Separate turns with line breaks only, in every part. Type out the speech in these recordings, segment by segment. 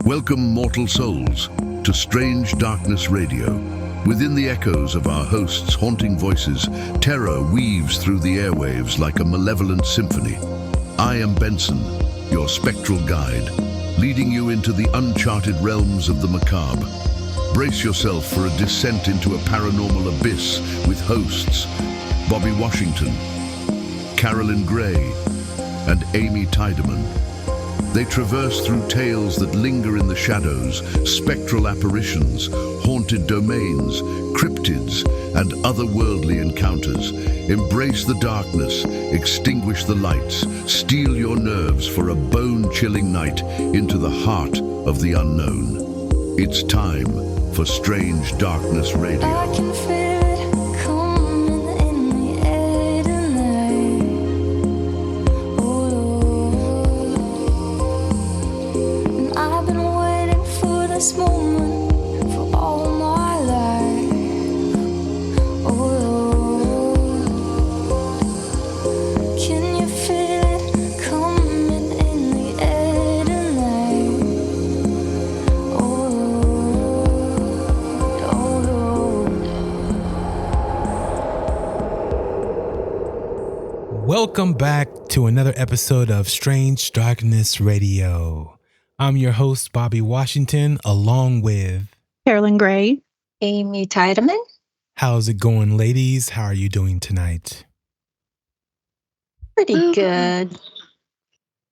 Welcome, mortal souls, to Strange Darkness Radio. Within the echoes of our hosts' haunting voices, terror weaves through the airwaves like a malevolent symphony. I am Benson, your spectral guide, leading you into the uncharted realms of the macabre. Brace yourself for a descent into a paranormal abyss with hosts Bobby Washington, Carolyn Grey, and Amy Tydeman. They traverse through tales that linger in the shadows, spectral apparitions, haunted domains, cryptids, and otherworldly encounters. Embrace the darkness, extinguish the lights, steel your nerves for a bone-chilling night into the heart of the unknown. It's time for Strange Darkness Radio.
I can feel it coming in the air tonight. Oh, and I've been waiting for this moment for all my life. Oh, can you feel it coming in the air tonight?
Welcome back to another episode of Strange Darkness Radio. I'm your host, Bobby Washington, along with
Carolyn Grey.
Amy Tydeman.
How's it going, ladies? How are you doing tonight?
Pretty good.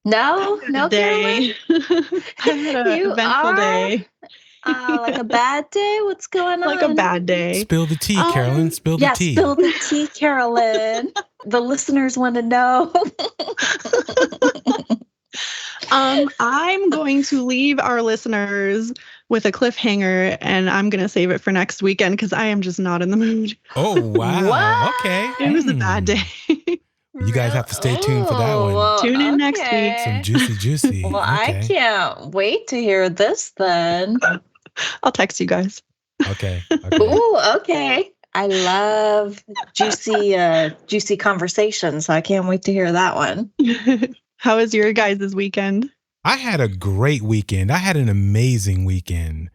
No,
day. I had an
You
eventful
are?
day.
Like a bad day? What's going on?
Like a bad day.
Spill the tea, Carolyn. Spill the tea.
Spill the tea, Carolyn. The listeners want to know.
I'm going to leave our listeners with a cliffhanger, and I'm going to save it for next weekend because I am just not in the mood.
Oh, wow.
What?
Okay.
It was a bad day.
You guys have to stay tuned for that one.
Oh,
Tune in next
okay.
week.
Some juicy.
Well, I can't wait to hear this then.
I'll text you guys.
Okay.
Ooh, okay. I love juicy conversations. So I can't wait to hear that one.
How was your guys' weekend?
I had a great weekend. I had an amazing weekend.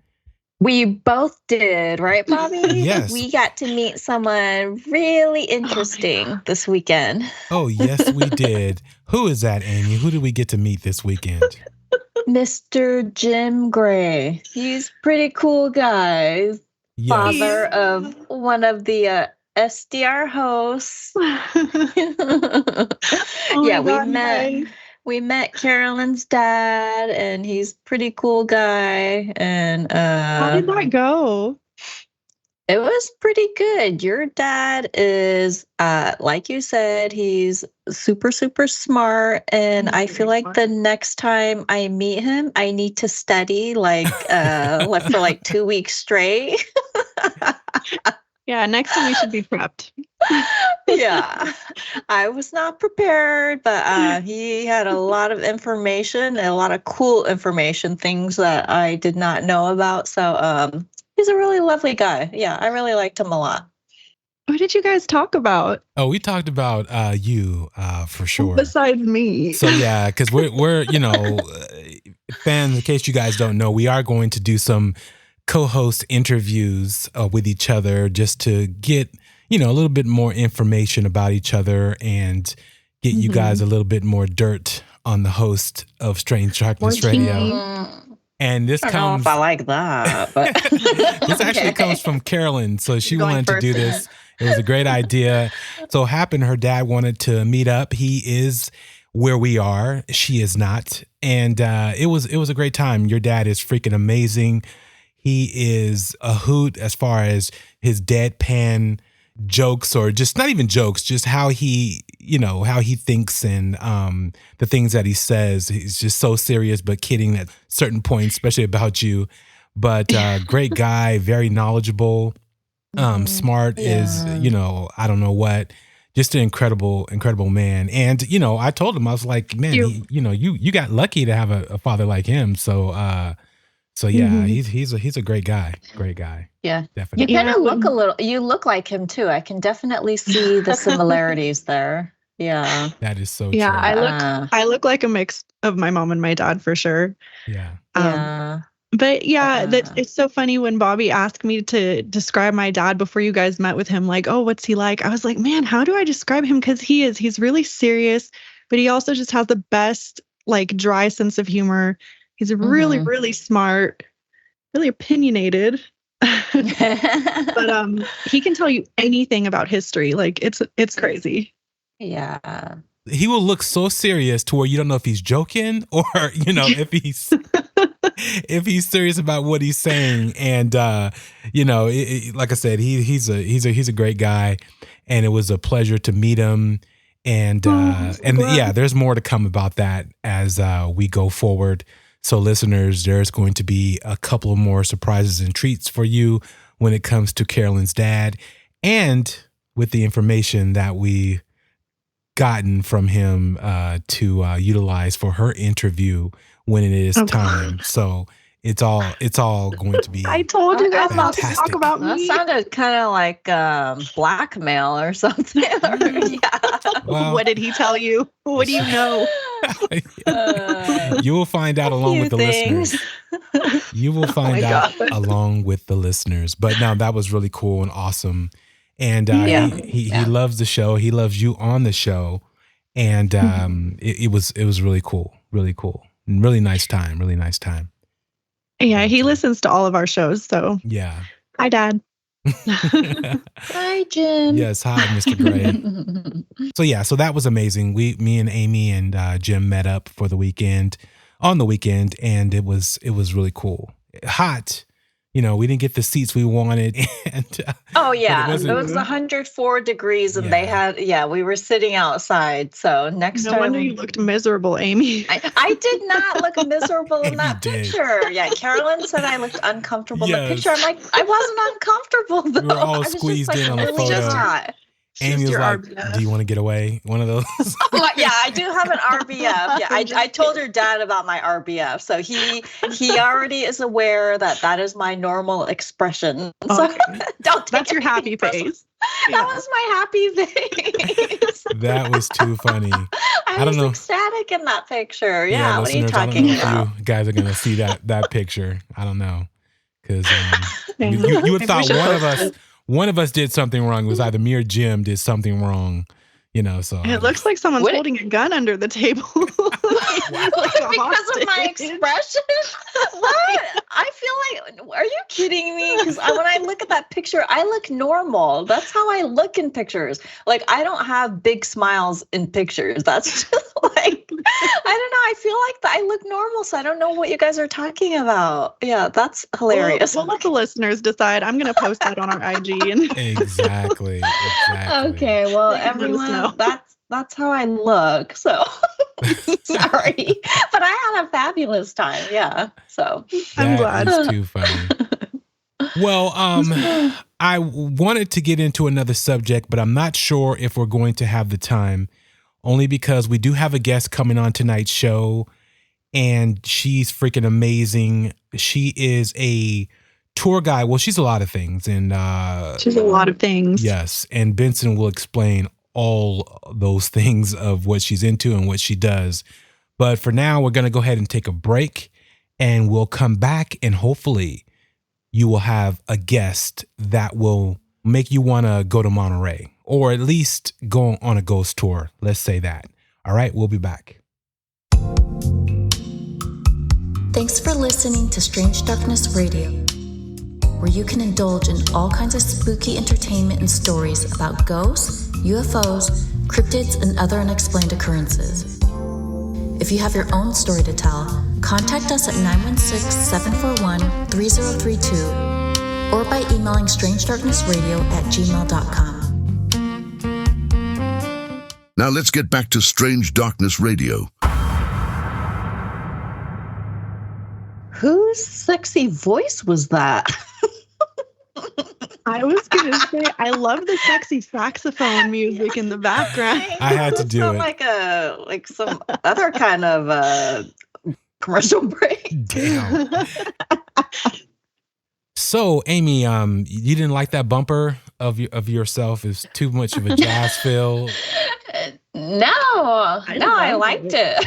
We both did, right, Bobby?
Yes.
We got to meet someone really interesting this weekend.
Oh, yes, we did. Who is that, Amy? Who did we get to meet this weekend?
Mr. Jim Gray. He's a pretty cool guy.
Yes.
Father of one of the SDR hosts. We met Carolyn's dad, and he's a pretty cool guy. And
How did that go?
it was pretty good. Your dad is, like you said, he's super, super smart. And I feel like the next time I meet him, I need to study like for like 2 weeks straight.
Yeah, next time we should be prepped.
Yeah, I was not prepared, but he had a lot of information and a lot of cool information, things that I did not know about. So he's a really lovely guy. Yeah, I really liked him a lot.
What did you guys talk about?
Oh, we talked about you for sure.
Besides me.
So yeah, because we're fans. In case you guys don't know, we are going to do some co-host interviews with each other just to get a little bit more information about each other and get you guys a little bit more dirt on the host of Strange Darkness Radio. And this
I don't know if I like that, but
this actually comes from Carolyn. So she wanted to do this. It was a great idea. So happened her dad wanted to meet up. He is where we are. She is not. And it was a great time. Your dad is freaking amazing. He is a hoot as far as his deadpan jokes, or just not even jokes, just how he thinks and the things that he says. He's just so serious but kidding at certain points, especially about you. But great guy, very knowledgeable, smart is, I don't know what, just an incredible man. And, I told him, I was like, man, you got lucky to have a father like him. So yeah, he's a great guy. Great guy.
yeah,
Definitely.
you kind of look you look like him too. I can definitely see the similarities there. Yeah.
That is so
Yeah,
true.
I look like a mix of my mom and my dad for sure.
Yeah.
But yeah, it's so funny when Bobby asked me to describe my dad before you guys met with him, like, oh, what's he like? I was like, man, how do I describe him? Because he's really serious, but he also just has the best, like, dry sense of humor. He's really, really smart, really opinionated. But he can tell you anything about history. Like, it's crazy.
Yeah.
He will look so serious to where you don't know if he's joking or, if he's serious about what he's saying. And, like I said, he's a great guy, and it was a pleasure to meet him. And, there's more to come about that as we go forward. So listeners, there's going to be a couple of more surprises and treats for you when it comes to Carolyn's dad, and with the information that we gotten from him to utilize for her interview when it is time. So it's all going to be.
I told you guys not to
fantastic.
talk about
That
me.
sounded kind of like blackmail or something.
Well,
what did he tell you? What do you know?
You will find out along with the listeners. You will find out along with the listeners. But no, that was really cool and awesome. And he loves the show. He loves you on the show. And it was really cool. Really cool. Really nice time. Really nice time.
Yeah, he listens to all of our shows. So
yeah.
Hi, Dad.
Hi, Jim.
Yes, hi, Mr. Gray. So that was amazing. Me and Amy and Jim met up for the weekend, and it was really cool. Hot. We didn't get the seats we wanted. And,
it was 104 degrees, and they had, we were sitting outside. So next time.
No wonder you looked miserable, Amy.
I did not look miserable in that picture. Yeah, Carolyn said I looked uncomfortable in the picture. I'm like, I wasn't uncomfortable, though.
We were all squeezed in on the photo. Amy was like, do you want to get away? One of those.
Yeah, I do have an RBF. Yeah, I told your dad about my RBF. So he already is aware that is my normal expression. So don't take
That's your happy face.
Yeah. That was my happy face.
That was too funny.
I was ecstatic in that picture. Yeah, what are you talking about?
You guys are going to see that picture. I don't know. Because you would thought one of us did something wrong. It was either me or Jim did something wrong, so.
It looks like someone's holding a gun under the table.
Because of my expression? What? I feel like, are you kidding me? Because when I look at that picture, I look normal. That's how I look in pictures. Like, I don't have big smiles in pictures. That's just like, I don't know. I feel like I look normal, so I don't know what you guys are talking about. Yeah, that's hilarious.
We'll let the listeners decide. I'm going to post that on our IG.
Exactly.
Okay, well, everyone, that's how I look. So sorry, but I had a fabulous time. Yeah, so
I'm glad.
That's too funny. Well, I wanted to get into another subject, but I'm not sure if we're going to have the time, only because we do have a guest coming on tonight's show, and she's freaking amazing. She is a tour guide. Well, she's a lot of things, and
she's a lot of things.
Yes, and Benson will explain all those things of what she's into and what she does. But for now, we're going to go ahead and take a break, and we'll come back, and hopefully you will have a guest that will make you want to go to Monterey, or at least go on a ghost tour. Let's say that. All right, we'll be back.
Thanks for listening to Strange Darkness Radio, where you can indulge in all kinds of spooky entertainment and stories about ghosts, UFOs, cryptids, and other unexplained occurrences. If you have your own story to tell, contact us at 916-741-3032 or by emailing strangedarknessradio@gmail.com.
Now let's get back to Strange Darkness Radio.
Whose sexy voice was that?
I was going to say, I love the sexy saxophone music in the background.
I had to do it.
Like some other kind of commercial break.
Damn. So, Amy, you didn't like that bumper of yourself? It's too much of a jazz feel.
No, I liked it.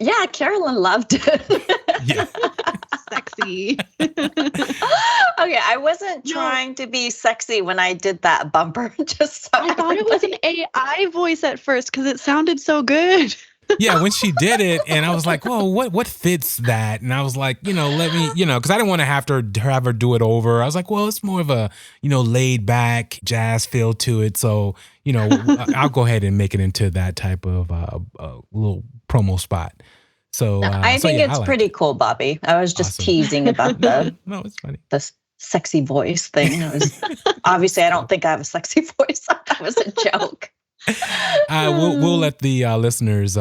Yeah, Carolyn loved it.
Yeah.
Sexy.
Okay, I wasn't trying to be sexy when I did that bumper. Just so
I thought it was an AI voice at first because it sounded so good.
Yeah, when she did it, and I was like, "Well, what fits that?" And I was like, let me, because I didn't want to have her do it over. I was like, "Well, it's more of a, laid back jazz feel to it." So, I'll go ahead and make it into that type of little promo spot. So
I think it's pretty cool, Bobby. I was just teasing about the
no, it's funny.
The sexy voice thing. Obviously, I don't think I have a sexy voice. That was a joke.
We'll let the listeners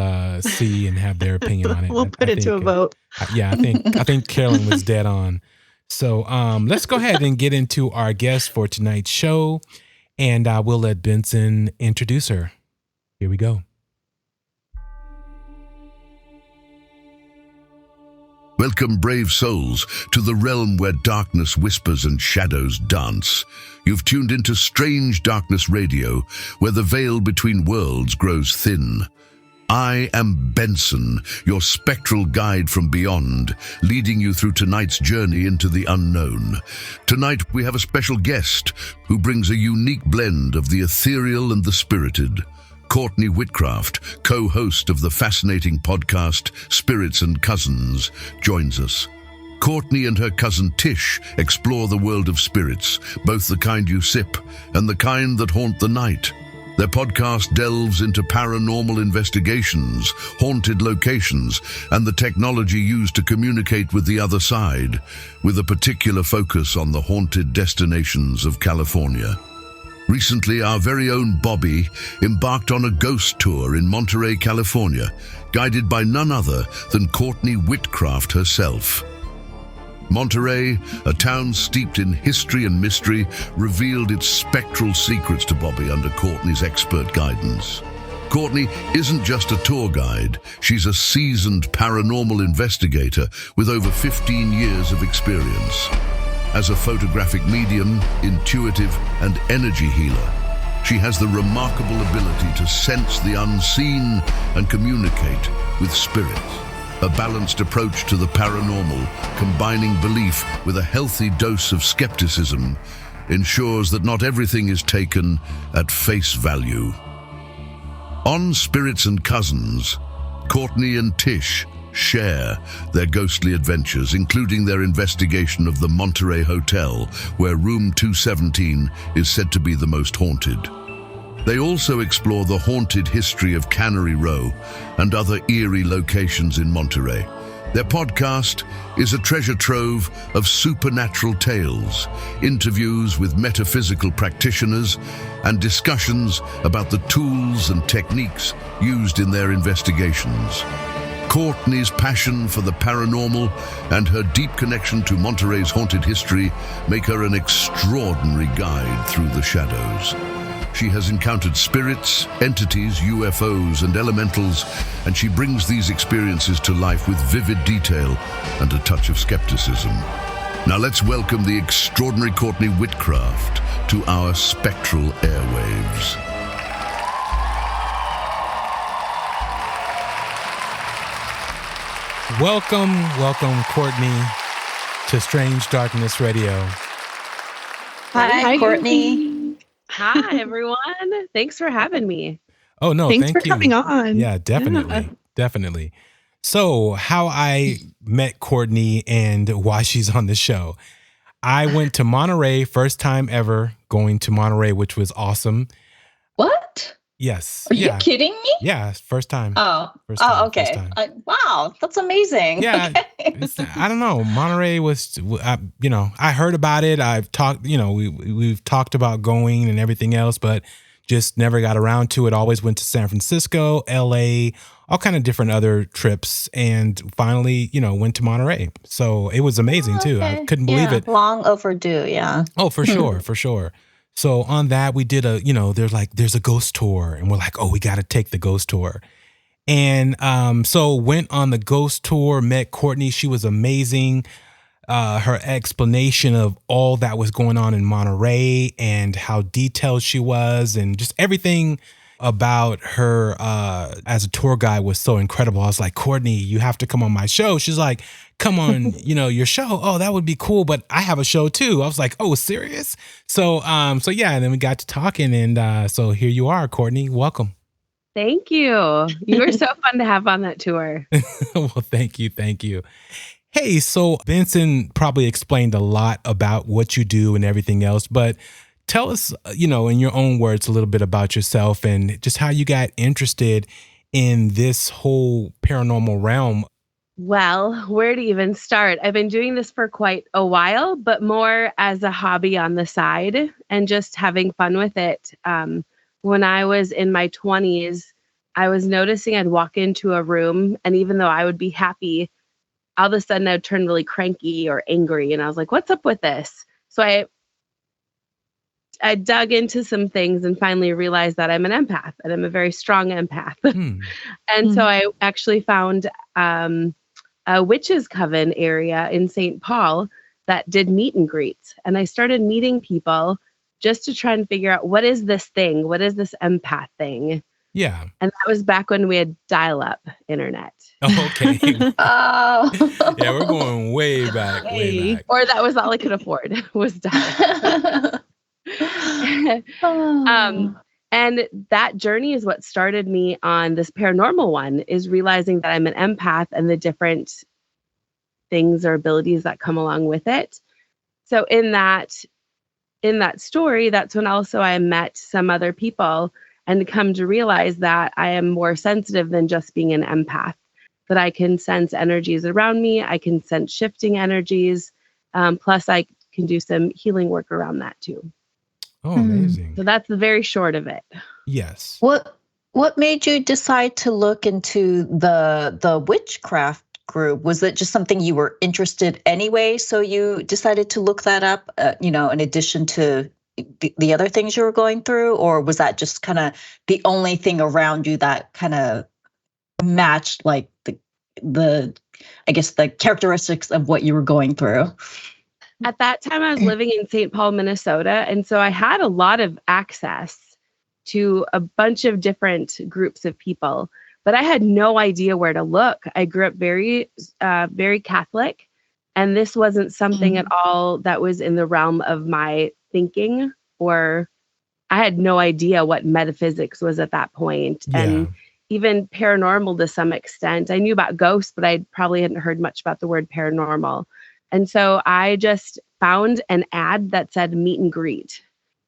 see and have their opinion on it.
We'll put it to a vote.
I think Carolyn was dead on. So let's go ahead and get into our guest for tonight's show, and we'll let Benson introduce her. Here we go.
Welcome, brave souls, to the realm where darkness whispers and shadows dance. You've tuned into Strange Darkness Radio, where the veil between worlds grows thin. I am Benson, your spectral guide from beyond, leading you through tonight's journey into the unknown. Tonight, we have a special guest who brings a unique blend of the ethereal and the spirited. Courtney Whitcraft, co-host of the fascinating podcast Spirits and Cousins, joins us. Courtney and her cousin Tish explore the world of spirits, both the kind you sip and the kind that haunt the night. Their podcast delves into paranormal investigations, haunted locations, and the technology used to communicate with the other side, with a particular focus on the haunted destinations of California. Recently, our very own Bobby embarked on a ghost tour in Monterey, California, guided by none other than Courtney Whitcraft herself. Monterey, a town steeped in history and mystery, revealed its spectral secrets to Bobby under Courtney's expert guidance. Courtney isn't just a tour guide, she's a seasoned paranormal investigator with over 15 years of experience. As a photographic medium, intuitive, and energy healer, she has the remarkable ability to sense the unseen and communicate with spirits. A balanced approach to the paranormal, combining belief with a healthy dose of skepticism, ensures that not everything is taken at face value. On Spirits and Cousins, Courtney and Tish share their ghostly adventures, including their investigation of the Monterey Hotel, where room 217 is said to be the most haunted. They also explore the haunted history of Cannery Row and other eerie locations in Monterey. Their podcast is a treasure trove of supernatural tales, interviews with metaphysical practitioners, and discussions about the tools and techniques used in their investigations. Courtney's passion for the paranormal and her deep connection to Monterey's haunted history make her an extraordinary guide through the shadows. She has encountered spirits, entities, UFOs, and elementals, and she brings these experiences to life with vivid detail and a touch of skepticism. Now let's welcome the extraordinary Courtney Whitcraft to our spectral airwaves.
Welcome, Courtney, to Strange Darkness Radio.
Hi, Courtney.
Hi, everyone. Thanks for having me.
Oh, no,
Thanks for
you.
coming on.
Yeah, definitely. So, how I met Courtney and why she's on the show. I went to Monterey, first time ever going to Monterey, which was awesome.
What?
Yes.
Are you kidding me?
Yeah, first time.
Okay. Wow, that's amazing.
Yeah.
Okay.
I don't know. Monterey was, I heard about it. I've talked, we've talked about going and everything else, but just never got around to it. Always went to San Francisco, LA, all kind of different other trips, and finally, went to Monterey. So it was amazing too. I couldn't believe it.
Long overdue. Yeah.
Oh, for sure. For sure. So on that, we did there's a ghost tour, and we're like, oh, we got to take the ghost tour. And so went on the ghost tour, met Courtney. She was amazing. her explanation of all that was going on in Monterey and how detailed she was, and just everything about her as a tour guide was so incredible. I was like, Courtney, you have to come on my show. She's like, come on, your show. Oh, that would be cool. But I have a show too. I was like, oh, serious? So yeah. And then we got to talking, and so here you are, Courtney. Welcome.
Thank you. You were so fun to have on that tour.
Well, thank you. Thank you. Hey, so Benson probably explained a lot about what you do and everything else, but tell us, in your own words, a little bit about yourself and just how you got interested in this whole paranormal realm.
Well, where to even start? I've been doing this for quite a while, but more as a hobby on the side and just having fun with it. When I was in my 20s, I was noticing I'd walk into a room, and even though I would be happy, all of a sudden I'd turn really cranky or angry. And I was like, what's up with this? So I dug into some things and finally realized that I'm an empath, and I'm a very strong empath. And so I actually found a witches' coven area in St. Paul that did meet and greets. And I started meeting people just to try and figure out, what is this thing? What is this empath thing?
Yeah.
And that was back when we had dial-up internet.
Oh, okay.
Oh.
Yeah, we're going way back, way back.
Or that was all I could afford, was dial-up. And that journey is what started me on this paranormal one, is realizing that I'm an empath and the different things or abilities that come along with it. So in that story, that's when also I met some other people and come to realize that I am more sensitive than just being an empath, that I can sense energies around me. I can sense shifting energies. Plus I can do some healing work around that too.
Oh, amazing.
So that's the very short of it.
Yes.
What made you decide to look into the witchcraft group? Was it just something you were interested anyway, so you decided to look that up, in addition to the other things you were going through? Or was that just kind of the only thing around you that kind of matched like the I guess the characteristics of what you were going through?
At that time, I was living in St. Paul, Minnesota. And so I had a lot of access to a bunch of different groups of people, but I had no idea where to look. I grew up very, very Catholic, and this wasn't something at all that was in the realm of my thinking, or I had no idea what metaphysics was at that point.
Yeah.
And even paranormal to some extent. I knew about ghosts, but I probably hadn't heard much about the word paranormal. And so I just found an ad that said meet and greet,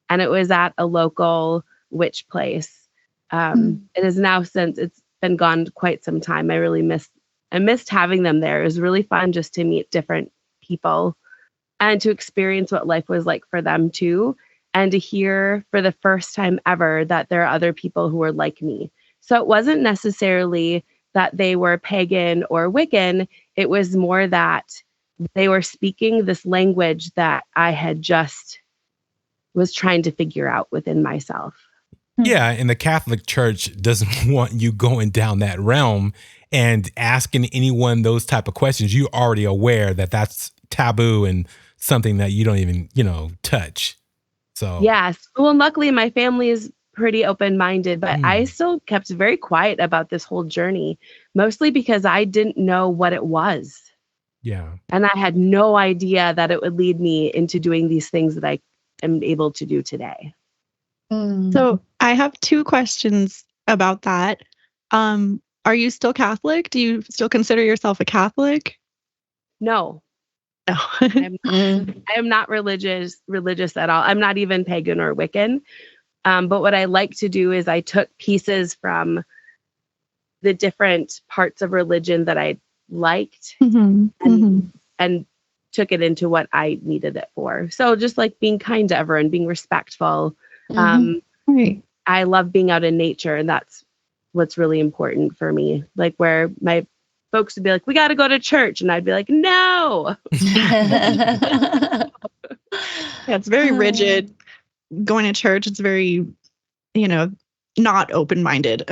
and it was at a local witch place. It is now, since it's been gone quite some time. I missed having them there. It was really fun just to meet different people and to experience what life was like for them too. And to hear for the first time ever that there are other people who are like me. So it wasn't necessarily that they were pagan or Wiccan. It was more that they were speaking this language that I had just was trying to figure out within myself.
Yeah, and the Catholic Church doesn't want you going down that realm and asking anyone those type of questions. You're already aware that that's taboo and something that you don't even, touch. So
yes. Well, luckily my family is pretty open-minded, but I still kept very quiet about this whole journey, mostly because I didn't know what it was.
Yeah.
And I had no idea that it would lead me into doing these things that I am able to do today.
So I have two questions about that. Are you still Catholic? Do you still consider yourself a Catholic?
No.
No.
I am not religious at all. I'm not even pagan or Wiccan. But what I like to do is I took pieces from the different parts of religion that I liked and took it into what I needed it for. So just like being kind to everyone, being respectful.
Right.
I love being out in nature, and that's what's really important for me. Like where my folks would be like, we got to go to church. And I'd be like, no.
Yeah, it's very rigid. Going to church, it's very, not open-minded.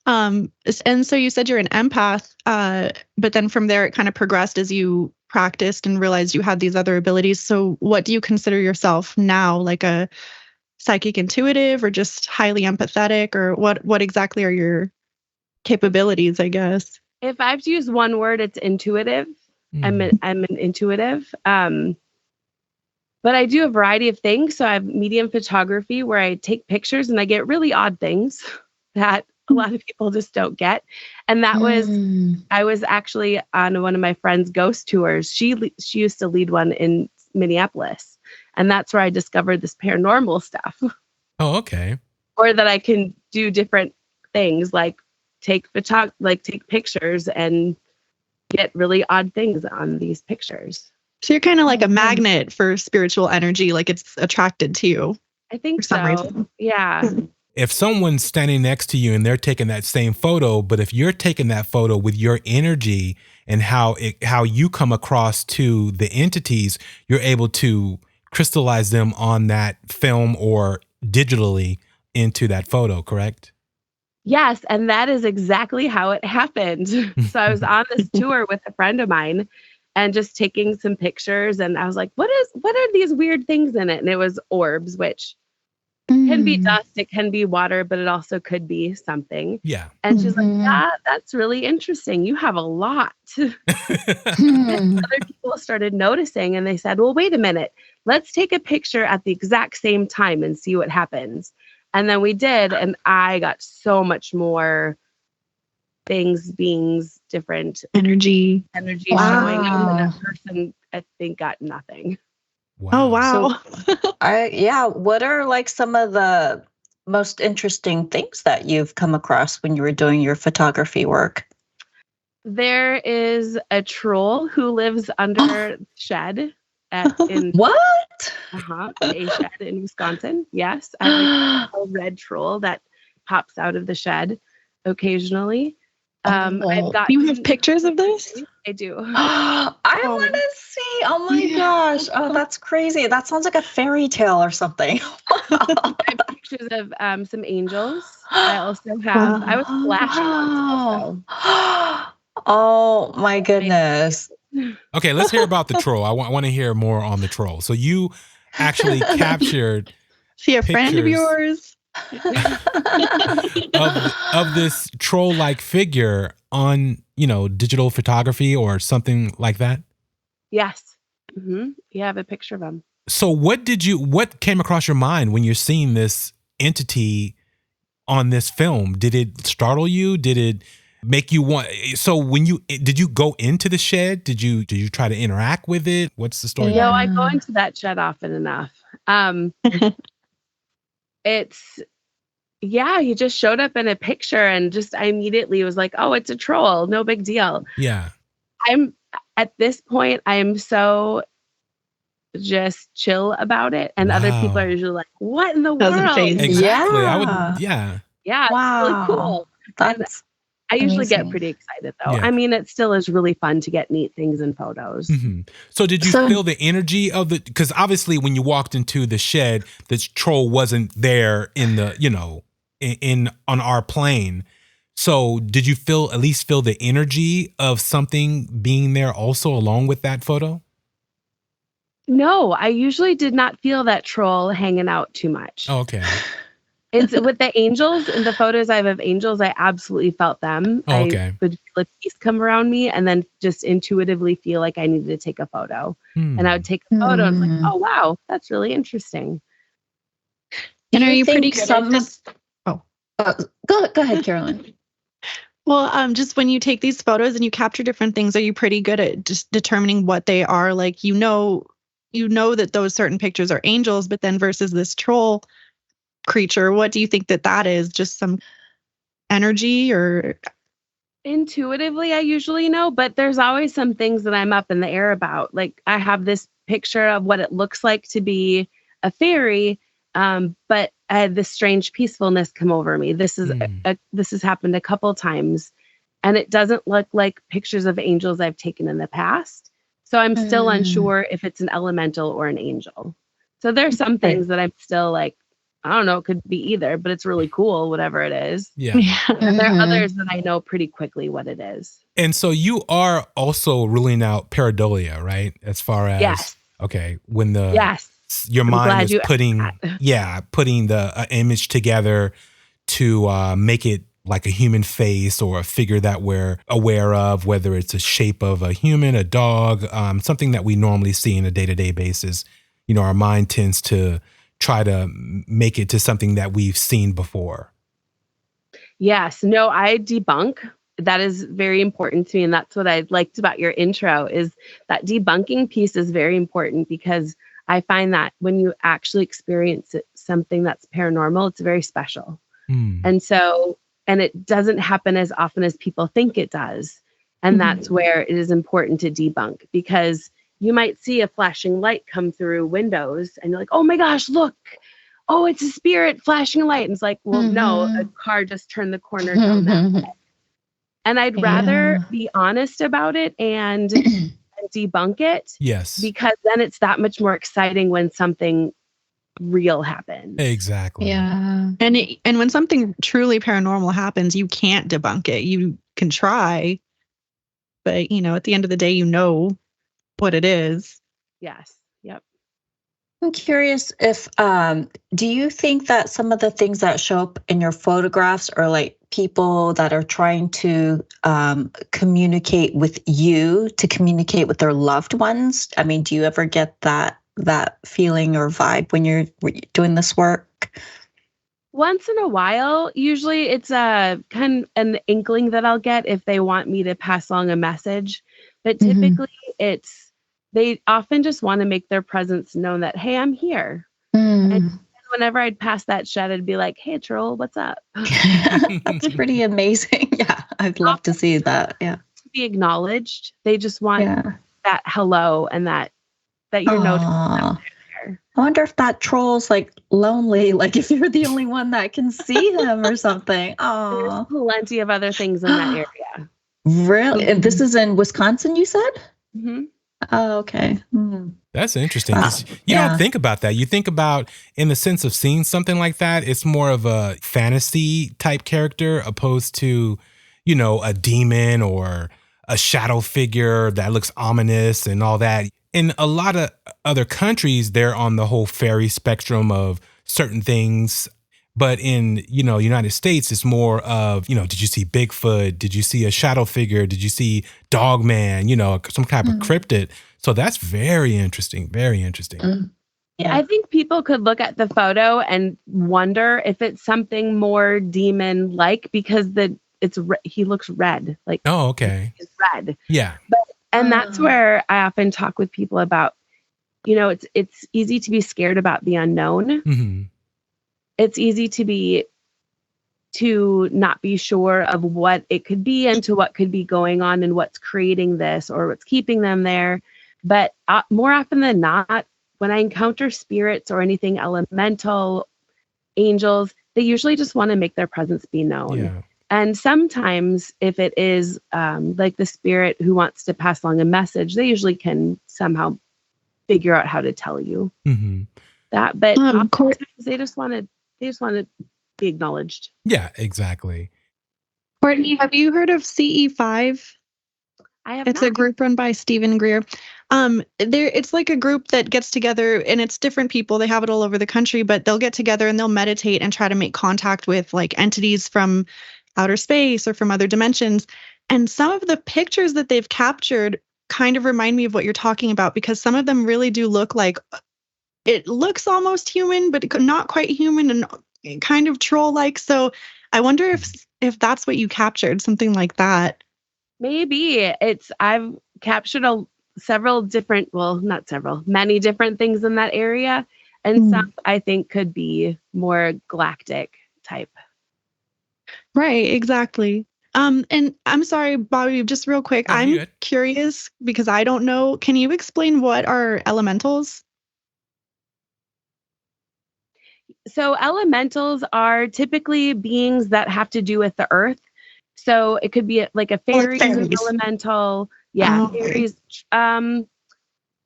And so you said you're an empath, but then from there it kind of progressed as you practiced and realized you had these other abilities. So what do you consider yourself now? Like a psychic intuitive or just highly empathetic, or what exactly are your capabilities, I guess?
If I have to use one word, it's intuitive. I'm an intuitive. But I do a variety of things. So I have medium photography where I take pictures and I get really odd things that a lot of people just don't get. And that was, I was actually on one of my friend's ghost tours. She used to lead one in Minneapolis. And that's where I discovered this paranormal stuff.
Oh, okay.
Or that I can do different things like take pictures and get really odd things on these pictures.
So you're kind of like a magnet for spiritual energy, like it's attracted to you.
I think
for some reason.
Yeah.
If someone's standing next to you and they're taking that same photo, but if you're taking that photo with your energy and how you come across to the entities, you're able to crystallize them on that film or digitally into that photo, correct?
Yes, and that is exactly how it happened. So I was on this tour with a friend of mine and just taking some pictures, and I was like, what are these weird things in it? And it was orbs, which can be dust, it can be water, but it also could be something.
Yeah.
And she's like, yeah, that's really interesting. You have a lot. And other people started noticing and they said, well, wait a minute, let's take a picture at the exact same time and see what happens. And then we did, and I got so much more beings, different
energy
showing up, and a person, I think, got nothing.
Wow.
Oh, wow.
So, what are like some of the most interesting things that you've come across when you were doing your photography work?
There is a troll who lives under the shed
What?
A shed in Wisconsin. Yes, I have a red troll that pops out of the shed occasionally. I've got.
You have pictures of this?
I do.
I want to see. Oh my gosh! Oh, that's crazy. That sounds like a fairy tale or something.
I have pictures of some angels. I also have. I was flashing on also.
Oh my goodness.
Okay, let's hear about the troll. I want to hear more on the troll. So you actually captured
See a friend of yours
of this troll-like figure on, digital photography or something like that?
Yes. You have a picture of him.
So what came across your mind when you're seeing this entity on this film? Did it startle you? Did it make you want? So did you go into the shed? Did you try to interact with it? What's the story?
No, I go into that shed often enough. He just showed up in a picture and I immediately was like, oh, it's a troll. No big deal.
Yeah.
At this point, I'm so just chill about it. And other people are usually like, what in the world?
Exactly.
Yeah.
Yeah.
Wow.
It's really cool. I usually get pretty excited though.
Yeah.
I mean, it still is really fun to get neat things in photos.
Mm-hmm. So did you feel the energy of because obviously when you walked into the shed, this troll wasn't there in the, on our plane. So did you at least feel the energy of something being there also along with that photo?
No, I usually did not feel that troll hanging out too much.
Oh, okay.
It's with the angels, in the photos I have of angels, I absolutely felt them.
Oh, okay.
I would feel a peace come around me and then just intuitively feel like I needed to take a photo. And I would take a photo and like, oh, wow, that's really interesting.
And are you pretty good at this?
Go ahead, Carolyn.
Well, just when you take these photos and you capture different things, are you pretty good at just determining what they are? Like, you know that those certain pictures are angels, but then versus this troll creature, what do you think that is? Just some energy or?
Intuitively, I usually know, but there's always some things that I'm up in the air about. Like I have this picture of what it looks like to be a fairy, but I had this strange peacefulness come over me. This has happened a couple times, and it doesn't look like pictures of angels I've taken in the past. So I'm still unsure if it's an elemental or an angel. So there's some things that I'm still like, I don't know, it could be either, but it's really cool, whatever it is.
Yeah.
And there are others that I know pretty quickly what it is.
And so you are also ruling out pareidolia, right? As far as,
yes.
Okay, when the
yes.
your mind is putting the image together to make it like a human face or a figure that we're aware of, whether it's a shape of a human, a dog, something that we normally see on a day-to-day basis. You know, our mind tends to try to make it to something that we've seen before.
Yes. No, I debunk. That is very important to me. And that's what I liked about your intro, is that debunking piece is very important, because I find that when you actually experience something that's paranormal, it's very special. And it doesn't happen as often as people think it does. And that's where it is important to debunk, because you might see a flashing light come through windows and you're like, oh my gosh, look, oh, it's a spirit flashing a light. And it's like, well, no, a car just turned the corner down that way. And I'd rather be honest about it and debunk it.
Yes.
Because then it's that much more exciting when something real happens.
Exactly.
Yeah. And when something truly paranormal happens, you can't debunk it. You can try, but you know, at the end of the day, you know what it is.
Yes. Yep.
I'm curious if, do you think that some of the things that show up in your photographs are like people that are trying to communicate with you to communicate with their loved ones? I mean, do you ever get that feeling or vibe when you're doing this work?
Once in a while, usually it's a kind of an inkling that I'll get if they want me to pass along a message. But typically they often just want to make their presence known that, hey, I'm here. And whenever I'd pass that shed, I'd be like, hey, troll, what's up?
That's pretty amazing. Yeah, I'd love to see that. Yeah.
To be acknowledged. They just want that hello and that you're noticed. I
wonder if that troll's like lonely, like if you're the only one that can see him or something.
There's plenty of other things in that area.
Really? And this is in Wisconsin, you said? Oh, okay.
That's interesting. You don't think about that. You think about, in the sense of seeing something like that, it's more of a fantasy type character opposed to, you know, a demon or a shadow figure that looks ominous and all that. In a lot of other countries, they're on the whole fairy spectrum of certain things. But in, you know, United States, it's more of, you know, did you see Bigfoot? Did you see a shadow figure? Did you see Dogman? You know, some type of cryptid. So that's very interesting. Very interesting.
Yeah.
I think people could look at the photo and wonder if it's something more demon-like, because he looks red. Like,
oh, okay.
He's red.
Yeah.
And that's where I often talk with people about, you know, it's easy to be scared about the unknown. It's easy to not be sure of what it could be and to what could be going on and what's creating this or what's keeping them there. But more often than not, when I encounter spirits or anything elemental, angels, they usually just want to make their presence be known.
Yeah.
And sometimes if it is like the spirit who wants to pass along a message, they usually can somehow figure out how to tell you that. But oftentimes they just want to be acknowledged.
Yeah, exactly.
Courtney, have you heard of CE5?
I have.
It's a group run by Stephen Greer. It's like a group that gets together, and it's different people. They have it all over the country, but they'll get together and they'll meditate and try to make contact with like entities from outer space or from other dimensions. And some of the pictures that they've captured kind of remind me of what you're talking about, because some of them really do look like, it looks almost human, but not quite human and kind of troll-like. So I wonder if that's what you captured, something like that.
Maybe I've captured many different things in that area. And some I think could be more galactic type.
Right, exactly. And I'm sorry, Bobby, just real quick.
No,
I'm curious because I don't know. Can you explain what are elementals?
So elementals are typically beings that have to do with the earth. So it could be like a fairy elemental. Yeah.
Oh.
Fairies.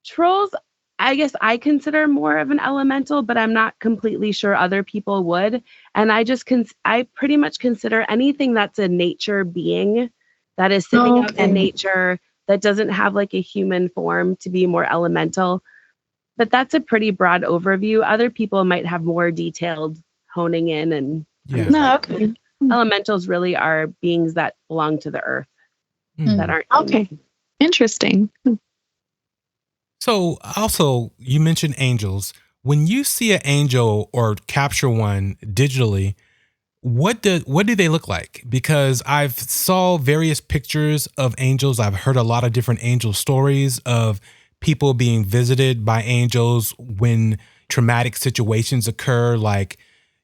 Trolls, I guess I consider more of an elemental, but I'm not completely sure other people would. And I pretty much consider anything that's a nature being that is sitting out in nature that doesn't have like a human form to be more elemental. But that's a pretty broad overview. Other people might have more detailed honing in and elementals really are beings that belong to the earth that aren't human.
Interesting.
So also, you mentioned angels. When you see an angel or capture one digitally, what do they look like? Because I've saw various pictures of angels. I've heard a lot of different angel stories of people being visited by angels when traumatic situations occur, like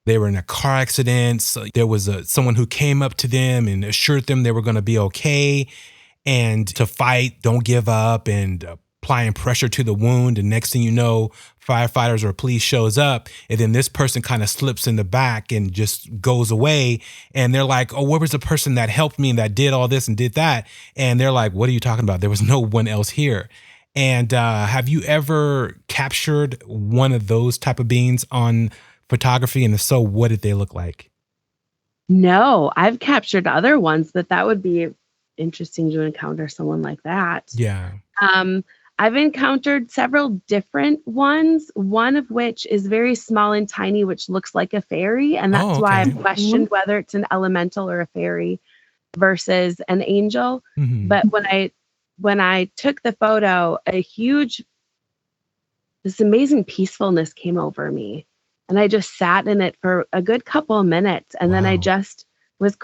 they were in a car accident. So there was someone who came up to them and assured them they were going to be okay and to fight, don't give up, and applying pressure to the wound. And next thing you know, firefighters or police shows up, and then this person kind of slips in the back and just goes away. And they're like, oh, where was the person that helped me and that did all this and did that? And they're like, what are you talking about? There was no one else here. And have you ever captured one of those type of beings on photography? And if so, what did they look like?
No, I've captured other ones, but that would be interesting to encounter someone like that.
Yeah.
I've encountered several different ones, one of which is very small and tiny, which looks like a fairy. And that's why I've questioned whether it's an elemental or a fairy versus an angel. Mm-hmm. But when I took the photo, this amazing peacefulness came over me. And I just sat in it for a good couple of minutes. And then I just was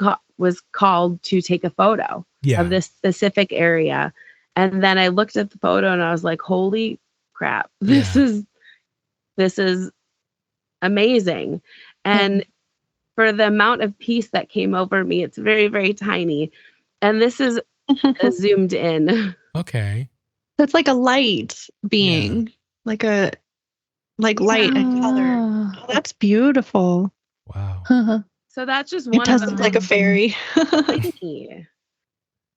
called to take a photo of this specific area. And then I looked at the photo and I was like, holy crap, this is amazing. And for the amount of peace that came over me, it's very, very tiny. And this is zoomed in.
Okay.
That's like a light being, like light and color. Oh, that's beautiful.
Wow.
So that's just one
of them. It does look like a fairy.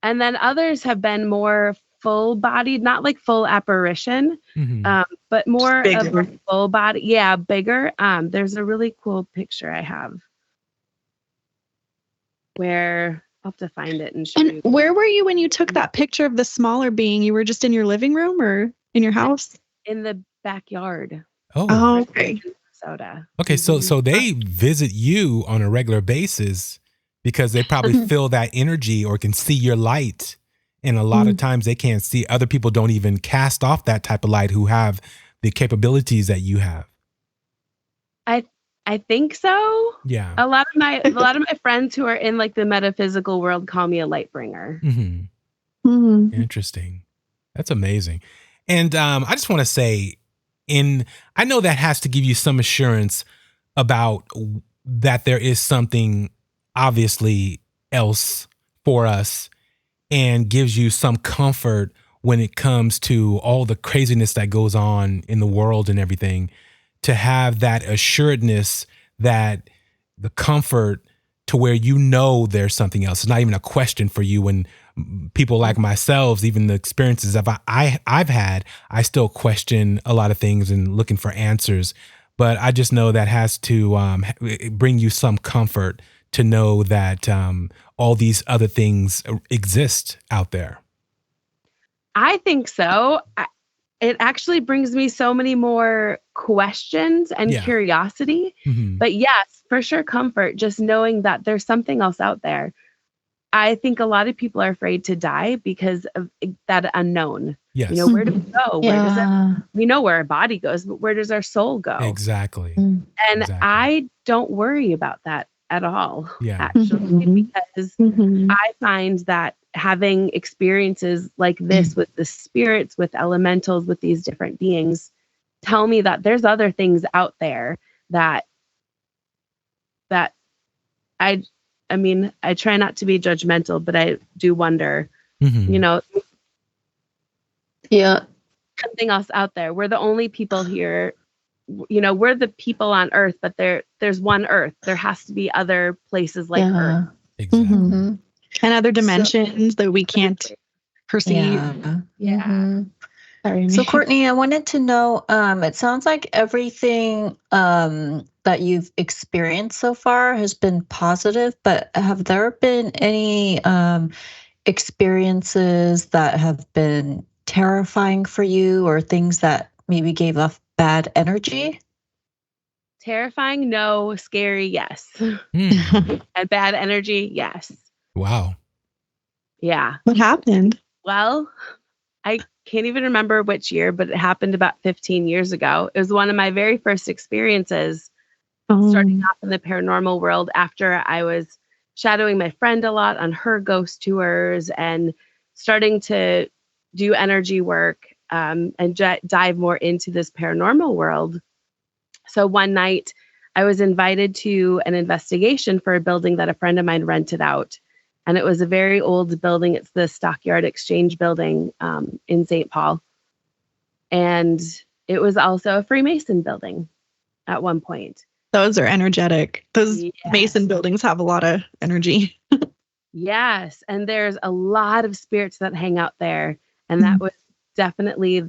And then others have been more full-bodied, not like full apparition, but more of a full body. Yeah, bigger. There's a really cool picture I have where I'll have to find it and show you.
And where were you when you took that picture of the smaller being? You were just in your living room or in your house?
In the backyard.
Oh,
okay.
Minnesota.
Okay, so they visit you on a regular basis because they probably feel that energy or can see your light. And a lot of times they can't see. Other people don't even cast off that type of light who have the capabilities that you have.
I think so.
Yeah.
A lot of my friends who are in like the metaphysical world call me a light bringer.
Interesting. That's amazing. And I just want to say, I know that has to give you some assurance about that there is something obviously else for us, and gives you some comfort when it comes to all the craziness that goes on in the world and everything, to have that assuredness, that the comfort to where you know there's something else. It's not even a question for you. When people like myself, even the experiences I've had, I still question a lot of things and looking for answers. But I just know that has to bring you some comfort to know that all these other things exist out there.
I think so. It actually brings me so many more questions and curiosity. But yes, for sure, comfort, just knowing that there's something else out there. I think a lot of people are afraid to die because of that unknown.
Yes.
Where do we go? We know where our body goes, but where does our soul go?
Exactly.
And I don't worry about that at all, actually, because I find that having experiences like this with the spirits, with elementals, with these different beings, tell me that there's other things out there that I try not to be judgmental, but I do wonder, something else out there. We're the only people here. We're the people on Earth, but there's one Earth. There has to be other places like Earth.
Exactly.
And other dimensions that we can't perceive. Sorry.
So Courtney, I wanted to know, it sounds like everything that you've experienced so far has been positive, but have there been any experiences that have been terrifying for you or things that maybe gave off bad energy?
Terrifying, no. Scary, yes.
Mm.
And bad energy, yes.
Wow.
Yeah.
What happened?
Well, I can't even remember which year, but it happened about 15 years ago. It was one of my very first experiences starting off in the paranormal world after I was shadowing my friend a lot on her ghost tours and starting to do energy work and dive more into this paranormal world. So one night I was invited to an investigation for a building that a friend of mine rented out. And it was a very old building. It's the Stockyard Exchange building in St. Paul. And it was also a Freemason building at one point.
Those are energetic. Those
Yes.
Mason buildings have a lot of energy.
Yes. And there's a lot of spirits that hang out there. And that was definitely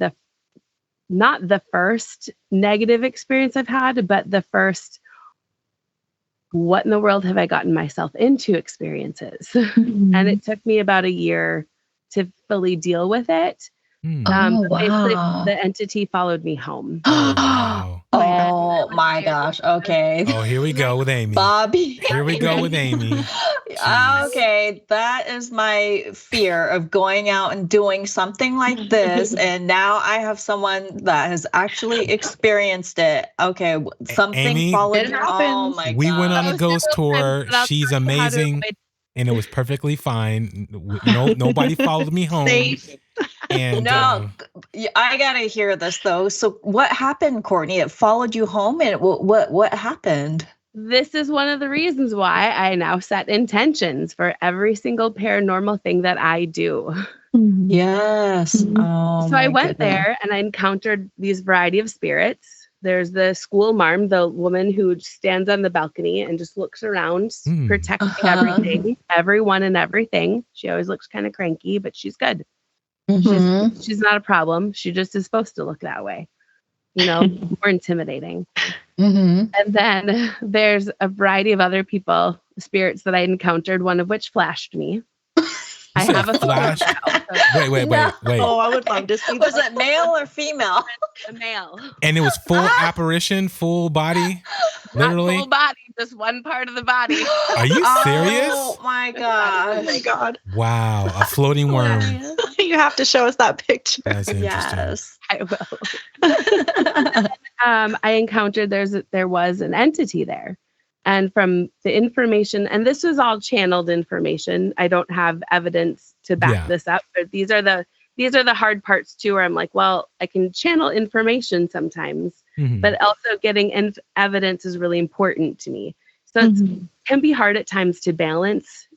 not the first negative experience I've had, but the first, what in the world have I gotten myself into experiences? And it took me about a year to fully deal with it.
Oh,
Basically,
wow.
the entity followed me home.
Oh, wow.
Oh my gosh. Okay.
Oh, here we go with Amy.
Bobby.
Here we go with Amy. Jeez.
Okay, that is my fear of going out and doing something like this. And now I have someone that has actually experienced it. Okay, something
Amy,
followed
It
me. Oh
happens.
my
We
God.
went on a ghost tour.
But I'll
She's
tell you how to
amazing.
avoid-
And it was perfectly fine. Nobody followed me home.
Safe.
And
No, I gotta hear this though. So what happened, Courtney? It followed you home, and what happened?
This is one of the reasons why I now set intentions for every single paranormal thing that I do.
Yes. Oh,
So I
my
went
goodness.
there and I encountered these variety of spirits. There's the school marm, the woman who stands on the balcony and just looks around, protecting everything, everyone and everything. She always looks kind of cranky, but she's good. She's not a problem. She just is supposed to look that way, more intimidating. And then there's a variety of other people, spirits that I encountered, one of which flashed me. I have a
flash. Wait.
Oh, I would love to see
Was
that.
it male or female?
A male.
And it was full apparition, full body, literally.
Not full body, just one part of the body.
Are you serious?
Oh my
Oh
God.
my God.
Wow, a floating worm.
You have to show us that picture.
That's interesting.
Yes.
I will. I encountered there was an entity there. And from the information, and this was all channeled information. I don't have evidence to back this up, but these are the hard parts too, where I'm like, well, I can channel information sometimes, but also getting evidence is really important to me. So it can be hard at times to balance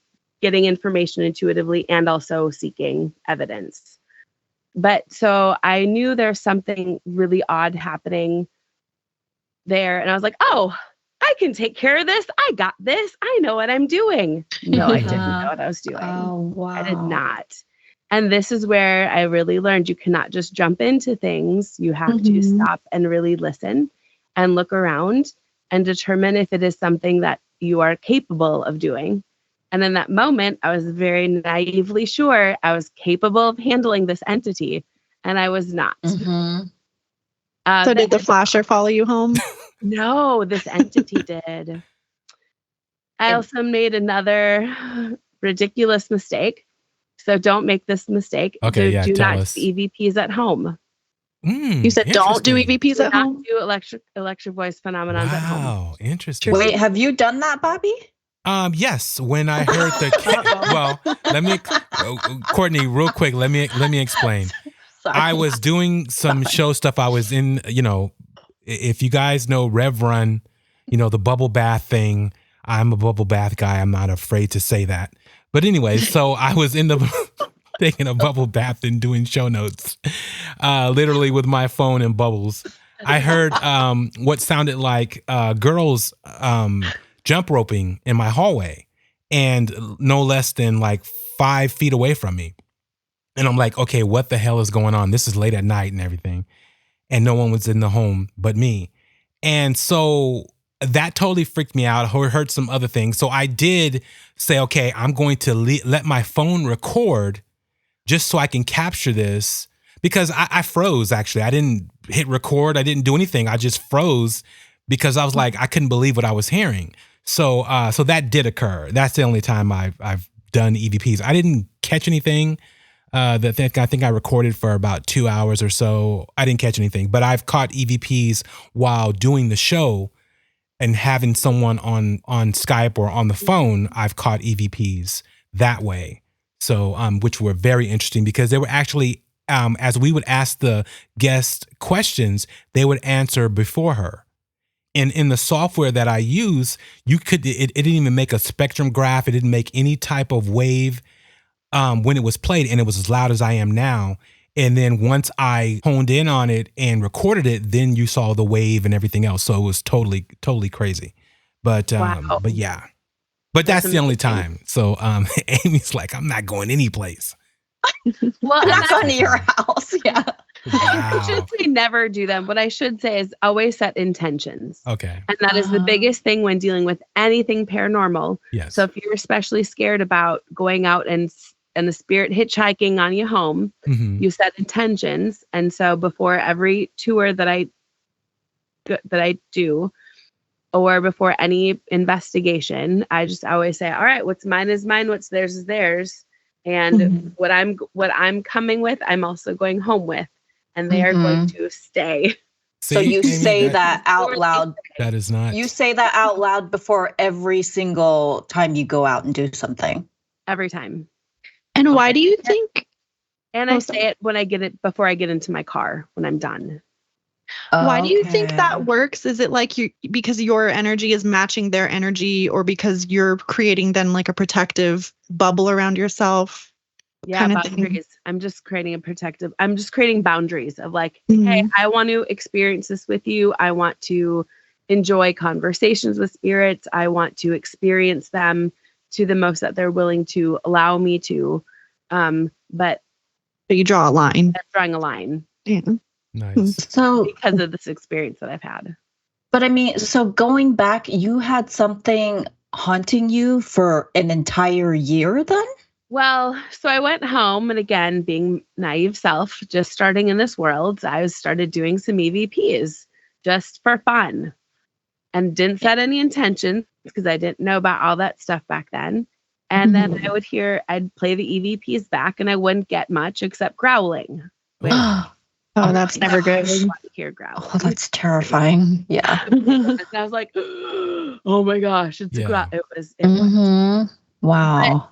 getting information intuitively and also seeking evidence. But so I knew there's something really odd happening there. And I was like, oh, I can take care of this. I got this. I know what I'm doing. No, I didn't know what I was doing.
Oh, wow.
I did not. And this is where I really learned you cannot just jump into things. You have to stop and really listen and look around and determine if it is something that you are capable of doing. And in that moment, I was very naively sure I was capable of handling this entity, and I was not.
So did the flasher follow you home?
No, this entity did. I also made another ridiculous mistake. So don't make this mistake.
Okay,
do
tell
not
us.
do EVPs at home.
You said don't do
Interesting.
EVPs at
Do not
home?
do electric voice phenomenons at home.
Wow, interesting.
Wait, have you done that, Bobby?
Yes. When I heard well, let me, Courtney, real quick. Let me explain.
Sorry.
I was doing some show stuff. I was in, if you guys know Rev Run, the bubble bath thing. I'm a bubble bath guy. I'm not afraid to say that. But anyway, so I was in the taking a bubble bath and doing show notes, literally with my phone and bubbles. I heard what sounded like girls jump roping in my hallway, and no less than like 5 feet away from me. And I'm like, okay, what the hell is going on? This is late at night and everything. And no one was in the home but me. And so that totally freaked me out. I heard some other things. So I did say, okay, I'm going to let my phone record just so I can capture this, because I froze, actually. I didn't hit record. I didn't do anything. I just froze because I was like, I couldn't believe what I was hearing. So so that did occur. That's the only time I've done EVPs. I didn't catch anything. I think I recorded for about 2 hours or so. I didn't catch anything, but I've caught EVPs while doing the show and having someone on Skype or on the phone. I've caught EVPs that way. So, which were very interesting because they were actually, as we would ask the guest questions, they would answer before her. And in the software that I use, it didn't even make a spectrum graph. It didn't make any type of wave when it was played, and it was as loud as I am now. And then once I honed in on it and recorded it, then you saw the wave and everything else. So it was totally, totally crazy. But
Wow.
but yeah. But that's the only time. So Amy's like, I'm not going any place.
Well,
I'm not going to your house. Yeah.
Wow.
I should say never do them. What I should say is always set intentions.
Okay.
And that is the biggest thing when dealing with anything paranormal.
Yes.
So if you're especially scared about going out and the spirit hitchhiking on you home, you set intentions. And so before every tour that I do, or before any investigation, I just always say, all right, what's mine is mine, what's theirs is theirs. And what I'm coming with, I'm also going home with, and they are going to stay.
So you
Amy,
say that out loud.
That is not.
You say that out loud before every single time you go out and do something.
Every time.
And why do you think?
And I say it when I get it before I get into my car when I'm done.
Why do you think that works? Is it like because your energy is matching their energy, or because you're creating then like a protective bubble around yourself?
Yeah, boundaries. I'm just creating boundaries of like, hey, I want to experience this with you. I want to enjoy conversations with spirits. I want to experience them to the most that they're willing to allow me to. But
you draw a line.
That's drawing a line.
Yeah.
Nice.
So
because of this experience that I've had.
But I mean, so going back, you had something haunting you for an entire year then?
Well, so I went home, and again, being naive self, just starting in this world, I started doing some EVPs just for fun, and didn't set any intentions because I didn't know about all that stuff back then. And then I'd play the EVPs back, and I wouldn't get much except growling.
Oh, that's never good.
Hear growling.
Oh, that's terrifying. Yeah.
And I was like, oh my gosh, it's a growl. It was.
Wow.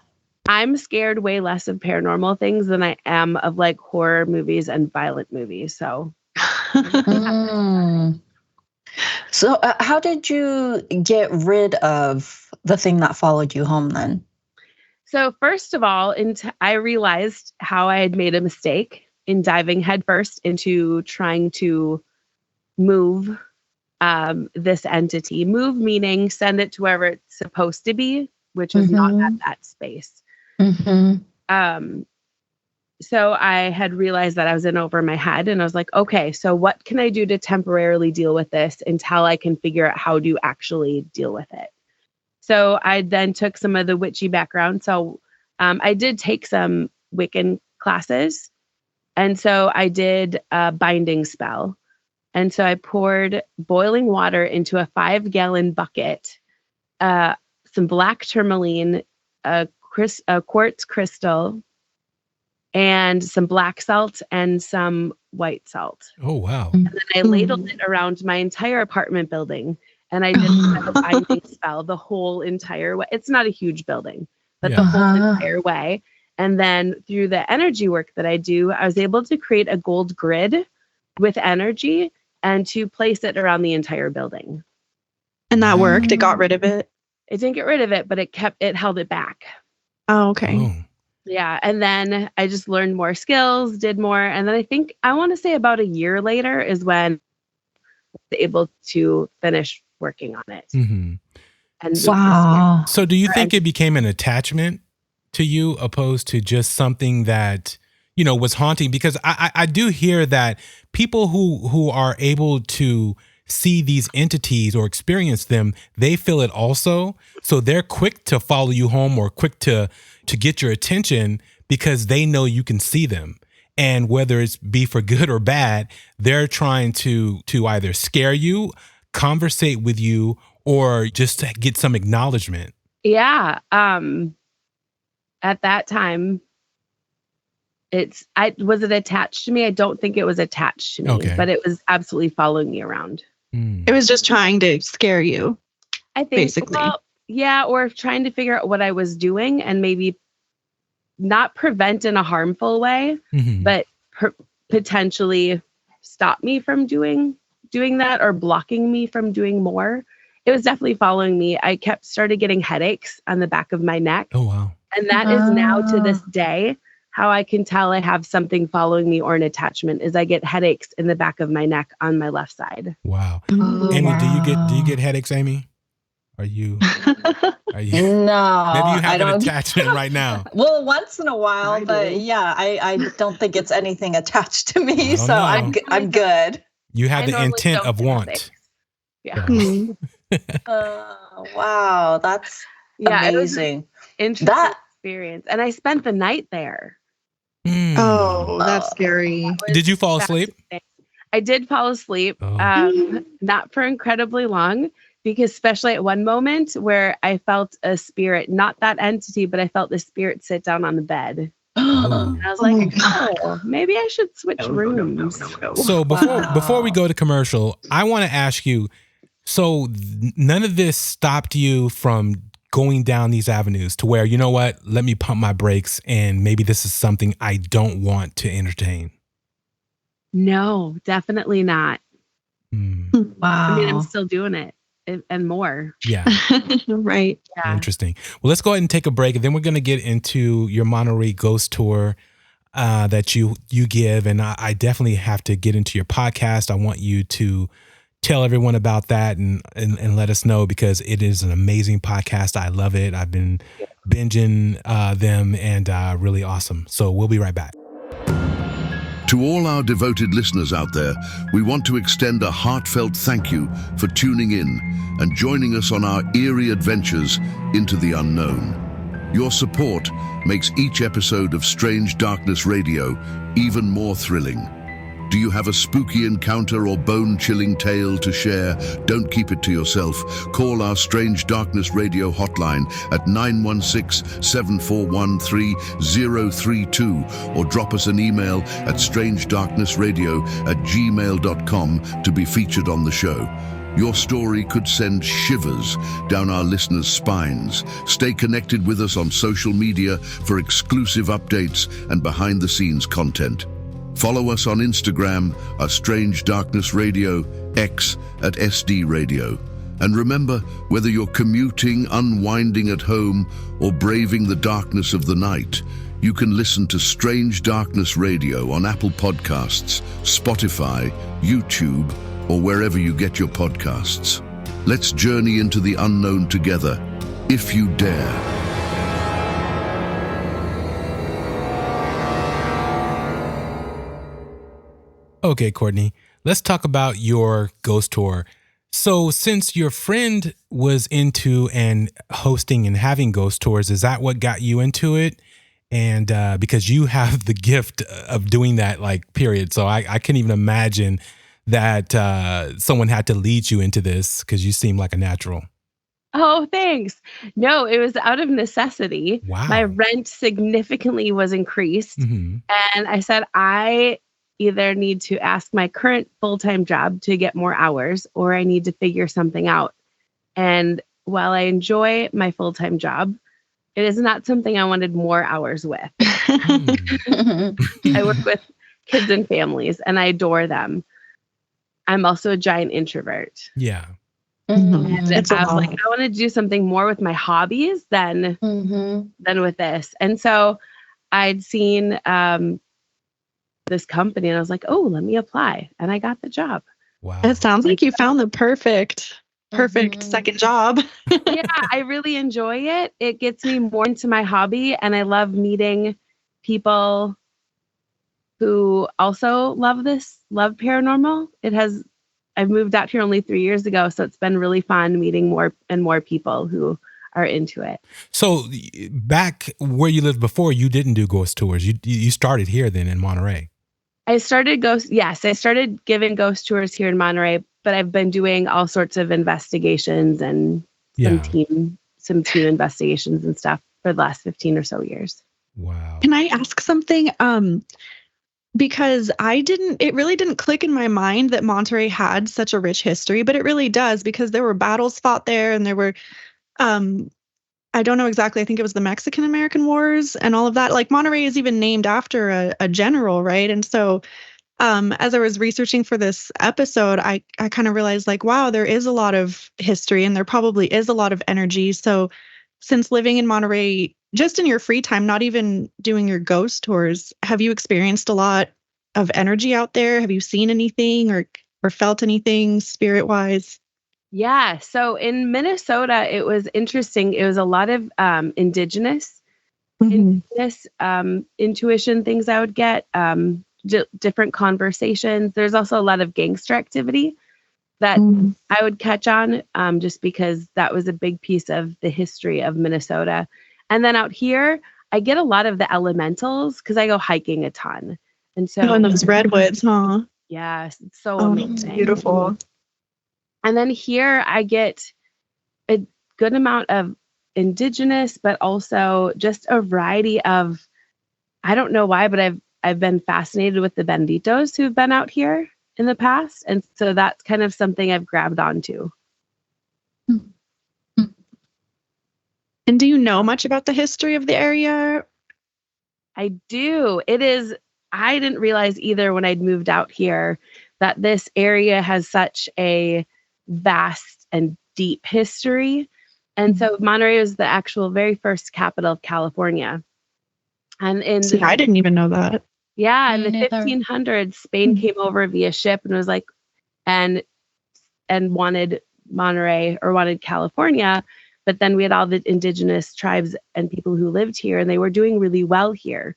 I'm scared way less of paranormal things than I am of like horror movies and violent movies. So.
So how did you get rid of the thing that followed you home then?
So first of all, I realized how I had made a mistake in diving headfirst into trying to move this entity. Move meaning send it to wherever it's supposed to be, which is not at that space. So I had realized that I was in over my head, and I was like, okay, so what can I do to temporarily deal with this until I can figure out how to actually deal with it? So I then took some of the witchy background. So I did take some Wiccan classes. And so I did a binding spell. And so I poured boiling water into a 5-gallon bucket, some black tourmaline, a quartz crystal, and some black salt and some white salt.
Oh, wow.
And then I ladled it around my entire apartment building. And I did a binding spell the whole entire way. It's not a huge building, but the whole entire way. And then through the energy work that I do, I was able to create a gold grid with energy and to place it around the entire building.
And that worked? It got rid of it?
It didn't get rid of it, but it held it back.
Oh, okay.
Oh.
Yeah. And then I just learned more skills, did more. And then I want to say about a year later is when I was able to finish working on it.
Mm-hmm.
And
wow.
So do you think it became an attachment to you opposed to just something that was haunting? Because I do hear that people who are able to see these entities or experience them, they feel it also. So they're quick to follow you home or quick to get your attention because they know you can see them. And whether it's be for good or bad, they're trying to either scare you, conversate with you, or just to get some acknowledgement.
Yeah. At that time, was it attached to me? I don't think it was attached to me, but it was absolutely following me around.
It was just trying to scare you.
I think
basically.
Well, yeah, or trying to figure out what I was doing and maybe not prevent in a harmful way, but potentially stop me from doing that or blocking me from doing more. It was definitely following me. I started getting headaches on the back of my neck.
Oh, wow.
And that is now to this day how I can tell I have something following me or an attachment is I get headaches in the back of my neck on my left side.
Wow.
Oh,
Amy,
wow.
do you get headaches, Amy? Are you
No,
maybe you have an attachment right now?
Well, once in a while, but yeah, I don't think it's anything attached to me, so
know.
I'm good.
You have
I
the
normally
intent
don't
of
get
want.
headaches. Yeah.
Wow, that's amazing.
Interesting experience. And I spent the night there.
Oh, that's scary.
Did you fall asleep?
I did fall asleep, not for incredibly long, because especially at one moment where I felt a spirit, not that entity, but I felt the spirit sit down on the bed. And I was like, maybe I should switch rooms.
So before we go to commercial, I want to ask you, so none of this stopped you from going down these avenues to where, you know what, let me pump my brakes and maybe this is something I don't want to entertain?
No, definitely not.
Wow.
I mean, I'm still doing it and more.
Yeah.
Right.
Yeah.
Interesting. Well, let's go ahead and take a break, and then we're going to get into your Monterey ghost tour that you give. And I definitely have to get into your podcast. I want you to tell everyone about that and let us know, because it is an amazing podcast. I love it. I've been binging them, and really awesome. So we'll be right back.
To all our devoted listeners out there, we want to extend a heartfelt thank you for tuning in and joining us on our eerie adventures into the unknown. Your support makes each episode of Strange Darkness Radio even more thrilling. Do you have a spooky encounter or bone-chilling tale to share? Don't keep it to yourself. Call our Strange Darkness Radio hotline at 916-741-3032 or drop us an email at strangedarknessradio@gmail.com to be featured on the show. Your story could send shivers down our listeners' spines. Stay connected with us on social media for exclusive updates and behind-the-scenes content. Follow us on Instagram at Strange Darkness Radio, X at SD Radio. And remember, whether you're commuting, unwinding at home, or braving the darkness of the night, you can listen to Strange Darkness Radio on Apple Podcasts, Spotify, YouTube, or wherever you get your podcasts. Let's journey into the unknown together, if you dare.
Okay, Courtney, let's talk about your ghost tour. So since your friend was into and hosting and having ghost tours, is that what got you into it? And because you have the gift of doing that, like, period. So I can't even imagine that someone had to lead you into this, because you seem like a natural.
Oh, thanks. No, it was out of necessity.
Wow.
My rent significantly was increased.
Mm-hmm.
And I said, I either need to ask my current full-time job to get more hours, or I need to figure something out. And while I enjoy my full-time job, it is not something I wanted more hours with. I work with kids and families, and I adore them. I'm also a giant introvert.
Yeah.
And I was like, I want to do something more with my hobbies than with this. And so I'd seen this company, and I was like, oh, let me apply. And I got the job.
Wow.
It sounds like you found the perfect second job.
Yeah, I really enjoy it. It gets me more into my hobby, and I love meeting people who also love paranormal. I've moved out here only 3 years ago, so it's been really fun meeting more and more people who are into it.
So back where you lived before, you didn't do ghost tours. You started here then in Monterey.
I started giving ghost tours here in Monterey, but I've been doing all sorts of investigations and some team investigations and stuff for the last 15 or so years.
Wow.
Can I ask something? Because it really didn't click in my mind that Monterey had such a rich history, but it really does, because there were battles fought there, and there were, I don't know exactly, I think it was the Mexican-American Wars and all of that. Like, Monterey is even named after a general, right? And so as I was researching for this episode, I kind of realized, like, wow, there is a lot of history and there probably is a lot of energy. So since living in Monterey, just in your free time, not even doing your ghost tours, have you experienced a lot of energy out there? Have you seen anything or felt anything spirit-wise?
Yeah. So in Minnesota, it was interesting. It was a lot of indigenous intuition things I would get, different conversations. There's also a lot of gangster activity that I would catch on, just because that was a big piece of the history of Minnesota. And then out here, I get a lot of the elementals because I go hiking a ton. And so
in those redwoods, huh?
Yeah, it's so amazing.
Beautiful.
And then here I get a good amount of indigenous, but also just a variety of, I don't know why, but I've been fascinated with the benditos who've been out here in the past. And so that's kind of something I've grabbed onto.
And do you know much about the history of the area?
I do. I didn't realize either when I'd moved out here that this area has such a vast and deep history. And so Monterey was the actual very first capital of California. And
I didn't even know that.
Yeah, in the 1500s, Spain came over via ship and was like, and wanted Monterey or wanted California. But then we had all the indigenous tribes and people who lived here, and they were doing really well here.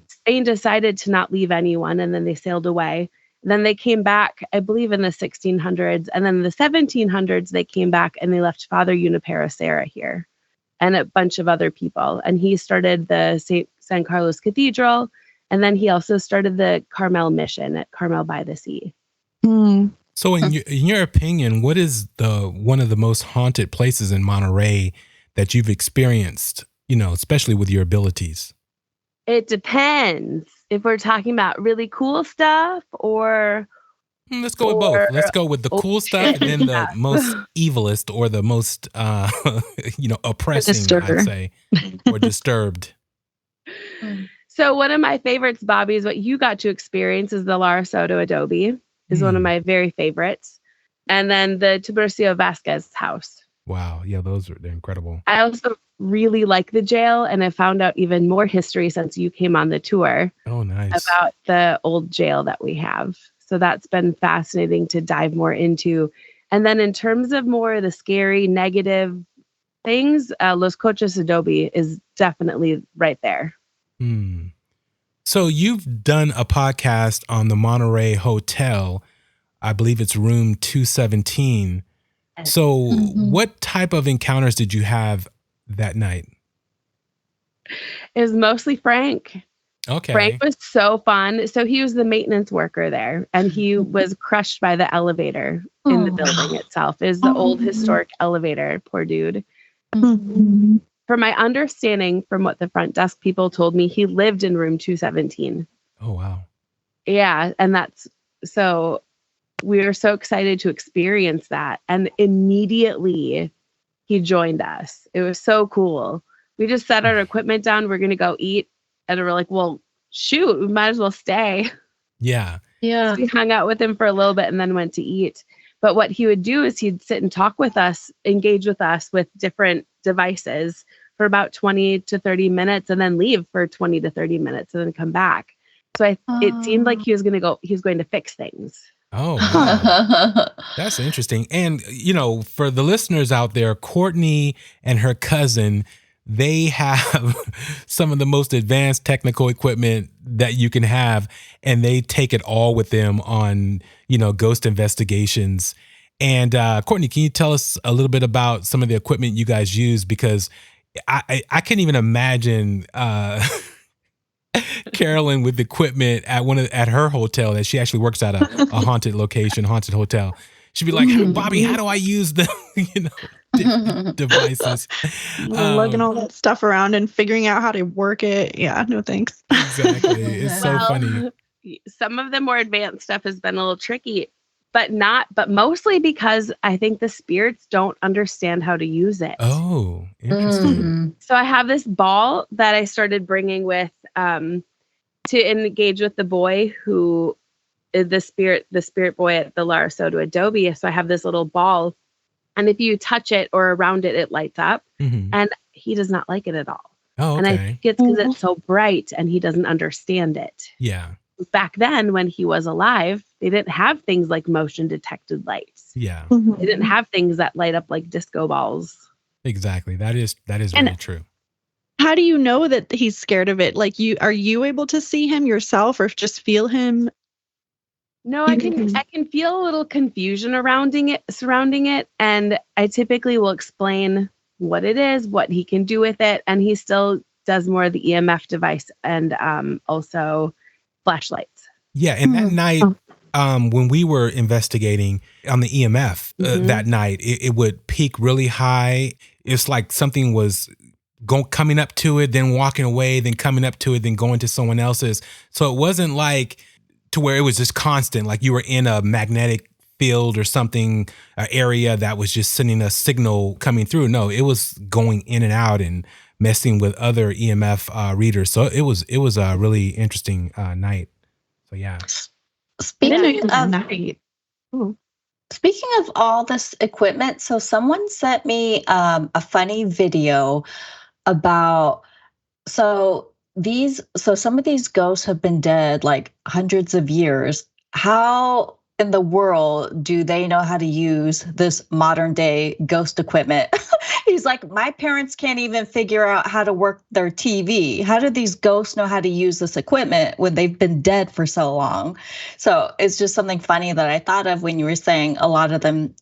Spain decided to not leave anyone, and then they sailed away. Then they came back, I believe, in the 1600s. And then in the 1700s, they came back and they left Father Junipero Serra here and a bunch of other people. And he started the San Carlos Cathedral. And then he also started the Carmel Mission at Carmel by the Sea.
So in your opinion, what is one of the most haunted places in Monterey that you've experienced, especially with your abilities?
It depends if we're talking about really cool stuff or...
Let's go with both. Let's go with the cool stuff and then the most evilest or the most, oppressing, I'd say, or disturbed.
So one of my favorites, Bobby, is what you got to experience is the Lara Soto Adobe is one of my very favorites. And then the Tiburcio Vasquez house.
Wow. Yeah, they're incredible.
I also really like the jail, and I found out even more history since you came on the tour.
Oh, nice.
About the old jail that we have. So that's been fascinating to dive more into. And then in terms of more of the scary, negative things, Los Coches Adobe is definitely right there.
So you've done a podcast on the Monterey Hotel. I believe it's room 217. So what type of encounters did you have that night?
It was mostly Frank.
Okay.
Frank was so fun. So he was the maintenance worker there, and he was crushed by the elevator in the building itself. It was the old historic elevator. Poor dude. From my understanding, from what the front desk people told me, he lived in room 217.
Oh, wow.
Yeah. And so we were so excited to experience that. And immediately he joined us. It was so cool. We just set our equipment down. We're going to go eat. And we're like, well, shoot, we might as well stay.
Yeah.
So we hung out with him for a little bit and then went to eat. But what he would do is he'd sit and talk with us, engage with us with different devices for about 20 to 30 minutes and then leave for 20 to 30 minutes and then come back. So it seemed like he was going to fix things.
Oh, wow. That's interesting. And, for the listeners out there, Courtney and her cousin, they have some of the most advanced technical equipment that you can have, and they take it all with them on, ghost investigations. And Courtney, can you tell us a little bit about some of the equipment you guys use? Because I can't even imagine Carolyn with equipment at her hotel that she actually works at a haunted hotel. She'd be like, Bobby, how do I use the devices?
Lugging all that stuff around and figuring out how to work it. Yeah, no thanks.
Exactly. It's so funny.
Some of the more advanced stuff has been a little tricky, but mostly because I think the spirits don't understand how to use it.
Oh, interesting.
So I have this ball that I started bringing with to engage with the boy who is the spirit boy at the Lara Soto Adobe. So I have this little ball, and if you touch it or around it, it lights up, and he does not like it at all.
Oh, okay.
And I think it's because it's so bright and he doesn't understand it.
Yeah.
Back then, when he was alive, they didn't have things like motion detected lights.
Yeah.
They didn't have things that light up like disco balls.
Exactly. That is really true.
How do you know that he's scared of it? Like, are you able to see him yourself or just feel him?
No, I can feel a little confusion surrounding it. And I typically will explain what it is, what he can do with it. And he still does more of the EMF device and also flashlights.
Yeah. And that night, when we were investigating on the EMF that night, it would peak really high. It's like something was coming up to it, then walking away, then coming up to it, then going to someone else's. So it wasn't like to where it was just constant, like you were in a magnetic field or something, an area that was just sending a signal coming through. No, it was going in and out and messing with other EMF readers. So it was a really interesting night. So yeah.
Speaking of all this equipment, so someone sent me a funny video about some of these ghosts have been dead like hundreds of years. How in the world do they know how to use this modern day ghost equipment? He's like, my parents can't even figure out how to work their TV. How do these ghosts know how to use this equipment when they've been dead for so long? So it's just something funny that I thought of when you were saying a lot of them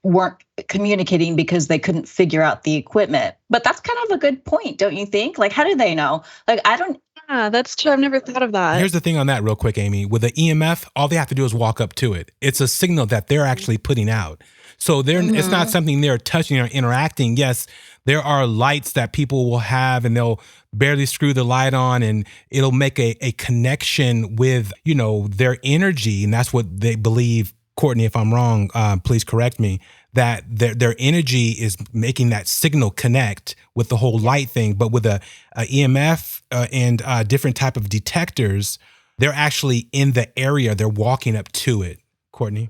weren't communicating because they couldn't figure out the equipment. But that's kind of a good point, don't you think? Like, how do they know? Like, I don't.
Yeah, that's true. I've never thought of that.
Here's the thing on that real quick, Amy. With the EMF, all they have to do is walk up to it. It's a signal that they're actually putting out. So it's not something they're touching or interacting. Yes, there are lights that people will have and they'll barely screw the light on and it'll make a connection with, their energy. And that's what they believe. Courtney, if I'm wrong, please correct me, that their energy is making that signal connect with the whole light thing. But with a EMF and different type of detectors, they're actually in the area. They're walking up to it. Courtney?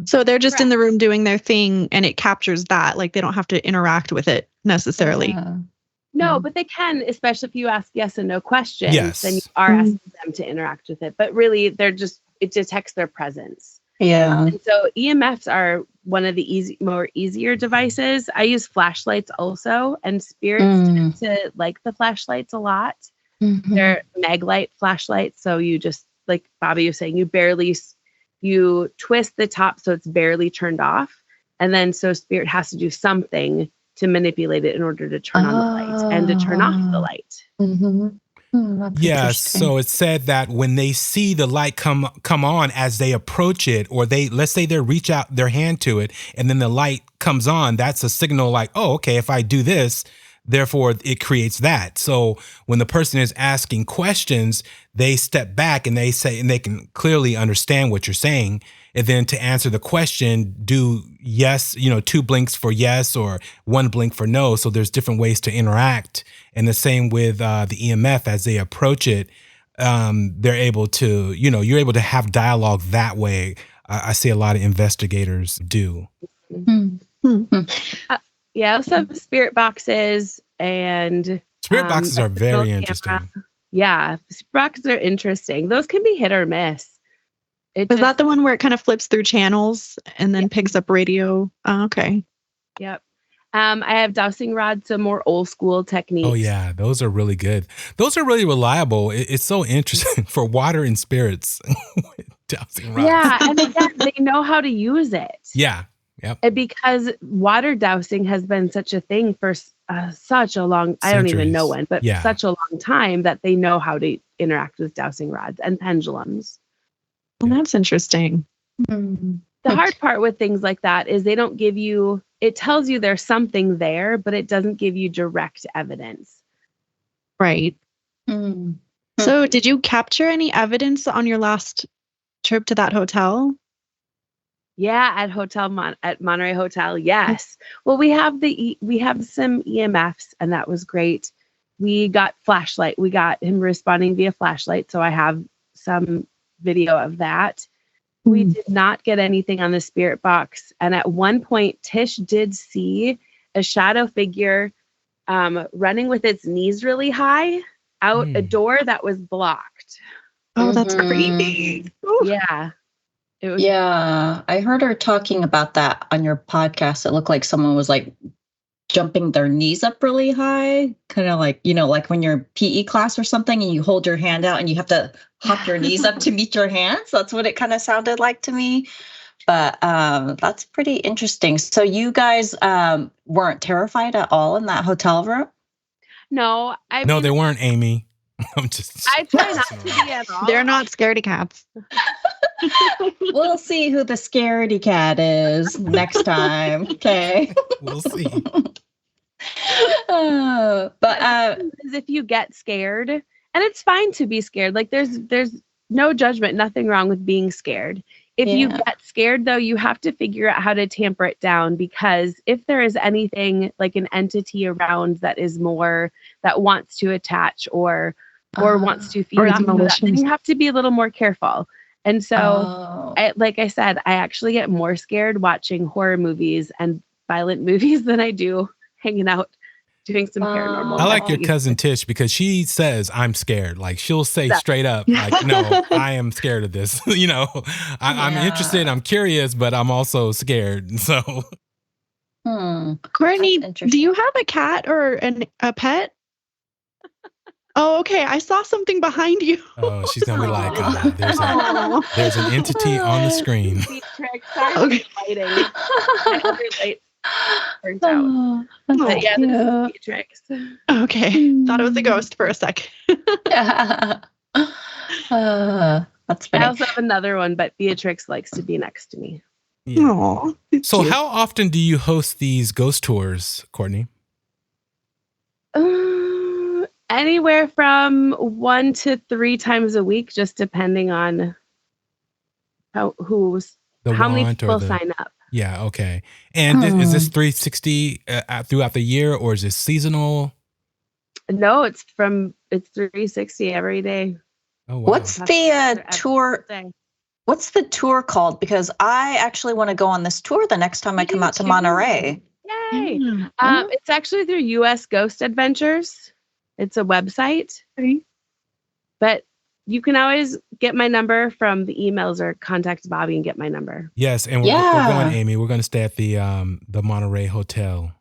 So they're just in the room doing their thing and it captures that. Like they don't have to interact with it necessarily.
Yeah.
No, but they can, especially if you ask yes and no questions.
Yes.
Then you are asking them to interact with it. But really, it detects their presence.
Yeah.
And so EMFs are one of the easier devices. I use flashlights also, and spirits tend to like the flashlights a lot. They're maglite flashlights. So you just, like Bobby was saying, you twist the top so it's barely turned off. And then so spirit has to do something to manipulate it in order to turn on the light and to turn off the light.
Yeah, so it's said that when they see the light come on as they approach it, or let's say they reach out their hand to it and then the light comes on, that's a signal like, oh, okay, if I do this, therefore it creates that. So when the person is asking questions, they step back and they say, and they can clearly understand what you're saying. And then to answer the question, do yes, 2 blinks for yes or 1 blink for no. So there's different ways to interact. And the same with the EMF, as they approach it, they're able to, you're able to have dialogue that way. I see a lot of investigators do.
Yeah, I also have spirit boxes and
spirit boxes are very interesting.
Yeah, spirit boxes are interesting. Those can be hit or miss.
Is that the one where it kind of flips through channels and then picks up radio? Oh, okay.
Yep. I have dowsing rods, so more old school techniques.
Oh yeah, those are really good. Those are really reliable. It's so interesting for water and spirits. Dowsing rods.
Yeah, and again, they know how to use it.
Yeah. Yep.
And because water dowsing has been such a thing for such a long, I don't even know when, but such a long time that they know how to interact with dowsing rods and pendulums.
Well, that's interesting.
The hard part with things like that is they don't give you, it tells you there's something there, but it doesn't give you direct evidence.
Right. So did you capture any evidence on your last trip to that hotel?
Yeah, at Monterey Hotel. Yes. Well, we have some EMFs, and that was great. We got flashlight. We got him responding via flashlight, so I have some video of that. We did not get anything on the spirit box, and at one point, Tish did see a shadow figure running with its knees really high out a door that was blocked.
Oh, that's creepy.
Yeah.
I heard her talking about that on your podcast. It looked like someone was like jumping their knees up really high, kind of like, like when you're in PE class or something and you hold your hand out and you have to hop your knees up to meet your hands. That's what it kind of sounded like to me. But that's pretty interesting. So you guys weren't terrified at all in that hotel room?
No,
no, they weren't, Amy. I'm just.
I try not to be at all.
They're not scaredy cats.
We'll see who the scaredy cat is next time. Okay.
We'll see.
But
if you get scared, and it's fine to be scared. Like there's no judgment, nothing wrong with being scared. If you get scared, though, you have to figure out how to tamper it down, because if there is anything like an entity around that is more that wants to attach or wants to feed off of that, then you have to be a little more careful. And so, like I said, I actually get more scared watching horror movies and violent movies than I do hanging out doing some paranormal.
I like your cousin Tish because she says, I'm scared. Like she'll say straight up, like, no, I am scared of this. I'm interested, I'm curious, but I'm also scared. So.
Courtney, do you have a cat or a pet? Oh, okay. I saw something behind you.
Oh, she's going to be like, there's an entity on the screen.
Okay.
Turns out. But yeah, this is Beatrix.
Okay. Thought it was a ghost for a sec.
That's funny.
I also have another one, but Beatrix likes to be next to me.
Yeah. Aww, so cute. How often do you host these ghost tours, Courtney?
Anywhere from 1 to 3 times a week, just depending on how many people sign up.
Yeah, okay. And is this 360 throughout the year, or is this seasonal?
No, it's 360 every day.
Oh, wow. What's the tour? What's the tour called? Because I actually want to go on this tour the next time I come out to Monterey.
Yay! It's actually through U.S. Ghost Adventures. It's a website, but you can always get my number from the emails or contact Bobby and get my number.
Yes, and we're going, Amy. We're going to stay at the Monterey Hotel.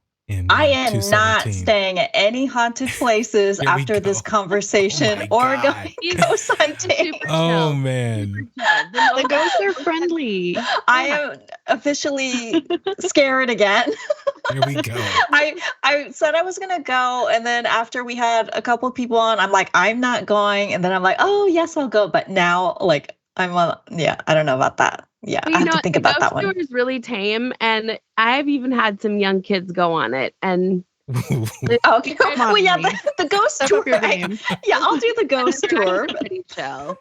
I am not staying at any haunted places after this conversation or going ghost hunting.
Oh, man.
The ghosts are friendly.
I am officially scared again.
Here we go.
I said I was going to go. And then after we had a couple of people on, I'm like, I'm not going. And then I'm like, oh, yes, I'll go. But now, like, I don't know about that. Yeah, I have to think about that one.
The ghost tour is really tame, and I've even had some young kids go on it. And
okay, well, yeah, the ghost tour. Yeah, I'll do the ghost tour.
Pretty chill.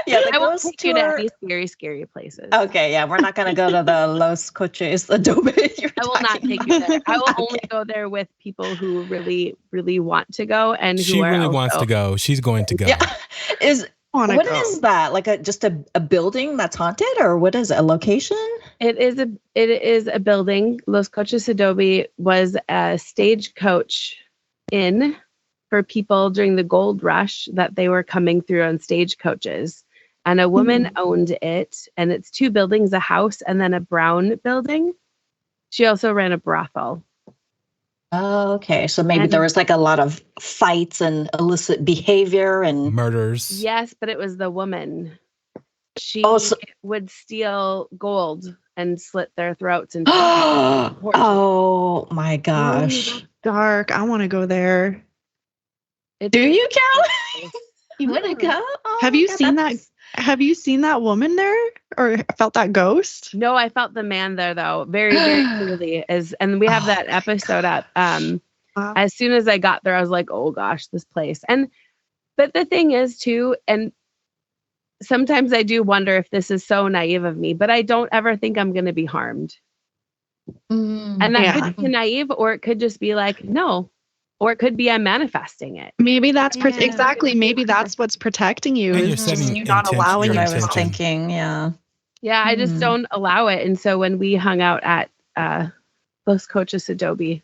Yeah,
I won't take you to any scary, scary places.
Okay, yeah, we're not going to go to the Los Coches Adobe.
I will not take you there. I will only go there with people who really, really want to go, and
she really wants to go. She's going to go.
Yeah, what is that? Like just a building that's haunted, or what is it? A location?
It is a building. Los Coches Adobe was a stagecoach inn for people during the gold rush that they were coming through on stagecoaches. And a woman owned it, and it's 2 buildings, a house and then a brown building. She also ran a brothel.
Oh, okay. So maybe there was like a lot of fights and illicit behavior and
murders.
Yes, but it was the woman. She would steal gold and slit their throats and
oh my gosh.
Dark. I want to go there.
Do you, Carolyn? You want to go? Oh,
Have you seen that? Have you seen that woman there or felt that ghost?
No, I felt the man there though, very, very clearly. And we have that episode up. As soon as I got there, I was like, oh gosh, this place. But the thing is too, and sometimes I do wonder if this is so naive of me, but I don't ever think I'm going to be harmed. And that could be naive, or it could just be like, no, or it could be I'm manifesting it.
Maybe that's exactly. Maybe that's what's protecting you.
You're
not allowing it.
I was thinking, yeah,
I just don't allow it. And so when we hung out at Los Coches Adobe,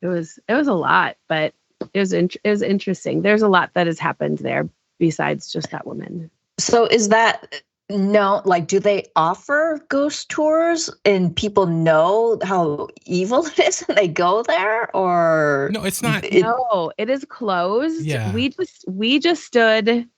it was a lot, but it was interesting. There's a lot that has happened there besides just that woman.
So is that do they offer ghost tours and people know how evil it is and they go there, or
no, it's not.
No, it is closed.
Yeah.
We just stood,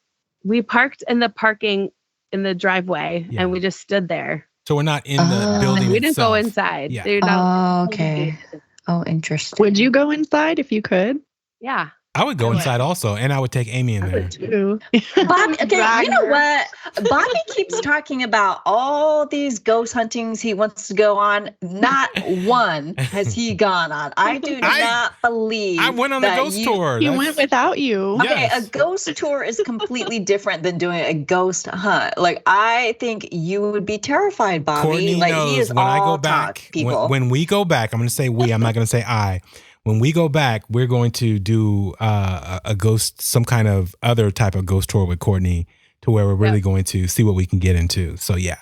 we parked in the parking in the driveway and we just stood there.
So we're not in the building.
We didn't
itself.
go inside.
Yeah.
Okay. Oh, interesting.
Would you go inside if you could?
Yeah.
I would go inside also, and I would take Amy in there.
Too.
Bobby, okay, you know what? Bobby keeps talking about all these ghost huntings he wants to go on. Not one has he gone on. I do not believe
I went on the ghost tour.
He went without you.
Okay,
Yes.
a ghost tour is completely different than doing a ghost hunt. Like, I think you would be terrified, Bobby.
Courtney
like,
knows
he is
when I go
all
back.
talk, people.
When we go back, I'm going to say we. I'm not going to say I. When we go back, we're going to do a ghost, some kind of other type of ghost tour with Courtney, to where we're really going to see what we can get into. So yeah,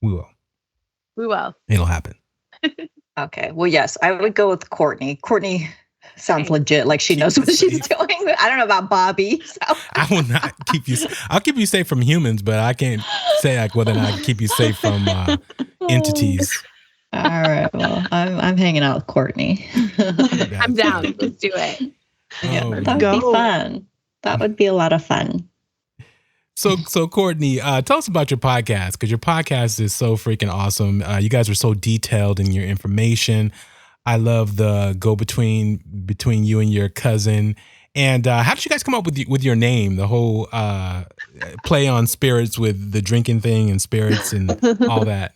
we will.
We will.
It'll happen.
Okay. Well, yes, I would go with Courtney. Courtney sounds legit, like she knows what she's doing. I don't know about Bobby. So.
I will not keep you. I'll keep you safe from humans, but I can't say like whether or not I can keep you safe from entities.
All right. Well, I'm hanging out with Courtney.
I'm down. Let's do it.
Yeah, that would be fun. That would be a lot of fun.
So Courtney, tell us about your podcast, because your podcast is so freaking awesome. You guys are so detailed in your information. I love the go between you and your cousin. And how did you guys come up with your name? The whole play on spirits with the drinking thing and spirits and all that.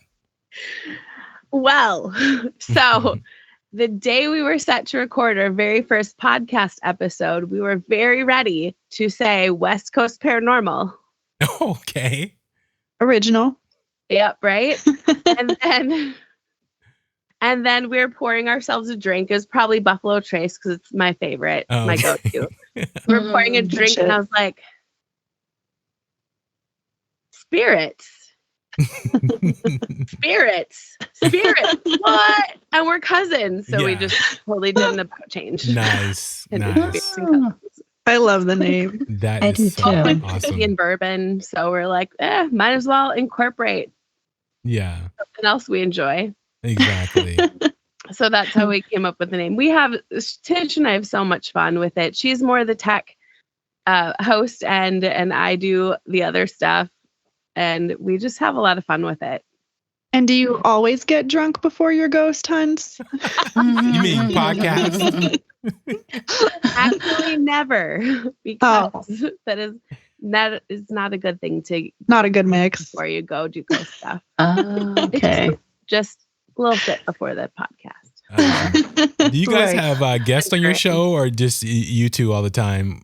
Well, so the day we were set to record our very first podcast episode, we were very ready to say West Coast Paranormal.
Okay.
Original.
Yep, right? and then we were pouring ourselves a drink. It was probably Buffalo Trace because it's my favorite, my go-to. We were pouring a drink and I was like, spirits. Spirits, what? And we're cousins, so we just totally didn't about change.
Nice.
I love the name.
That is so awesome.
And bourbon, so we're like, might as well incorporate.
Yeah.
Something else we enjoy.
Exactly.
So that's how we came up with the name. Tish and I have so much fun with it. She's more the tech host, and I do the other stuff. And we just have a lot of fun with it.
And do you always get drunk before your ghost hunts?
You mean podcast?
Actually, never. Because that is not a good thing to.
Not a good mix.
Before you go do ghost stuff.
Okay.
Just a little bit before the podcast.
Do you guys have guests on your show, or just you two all the time,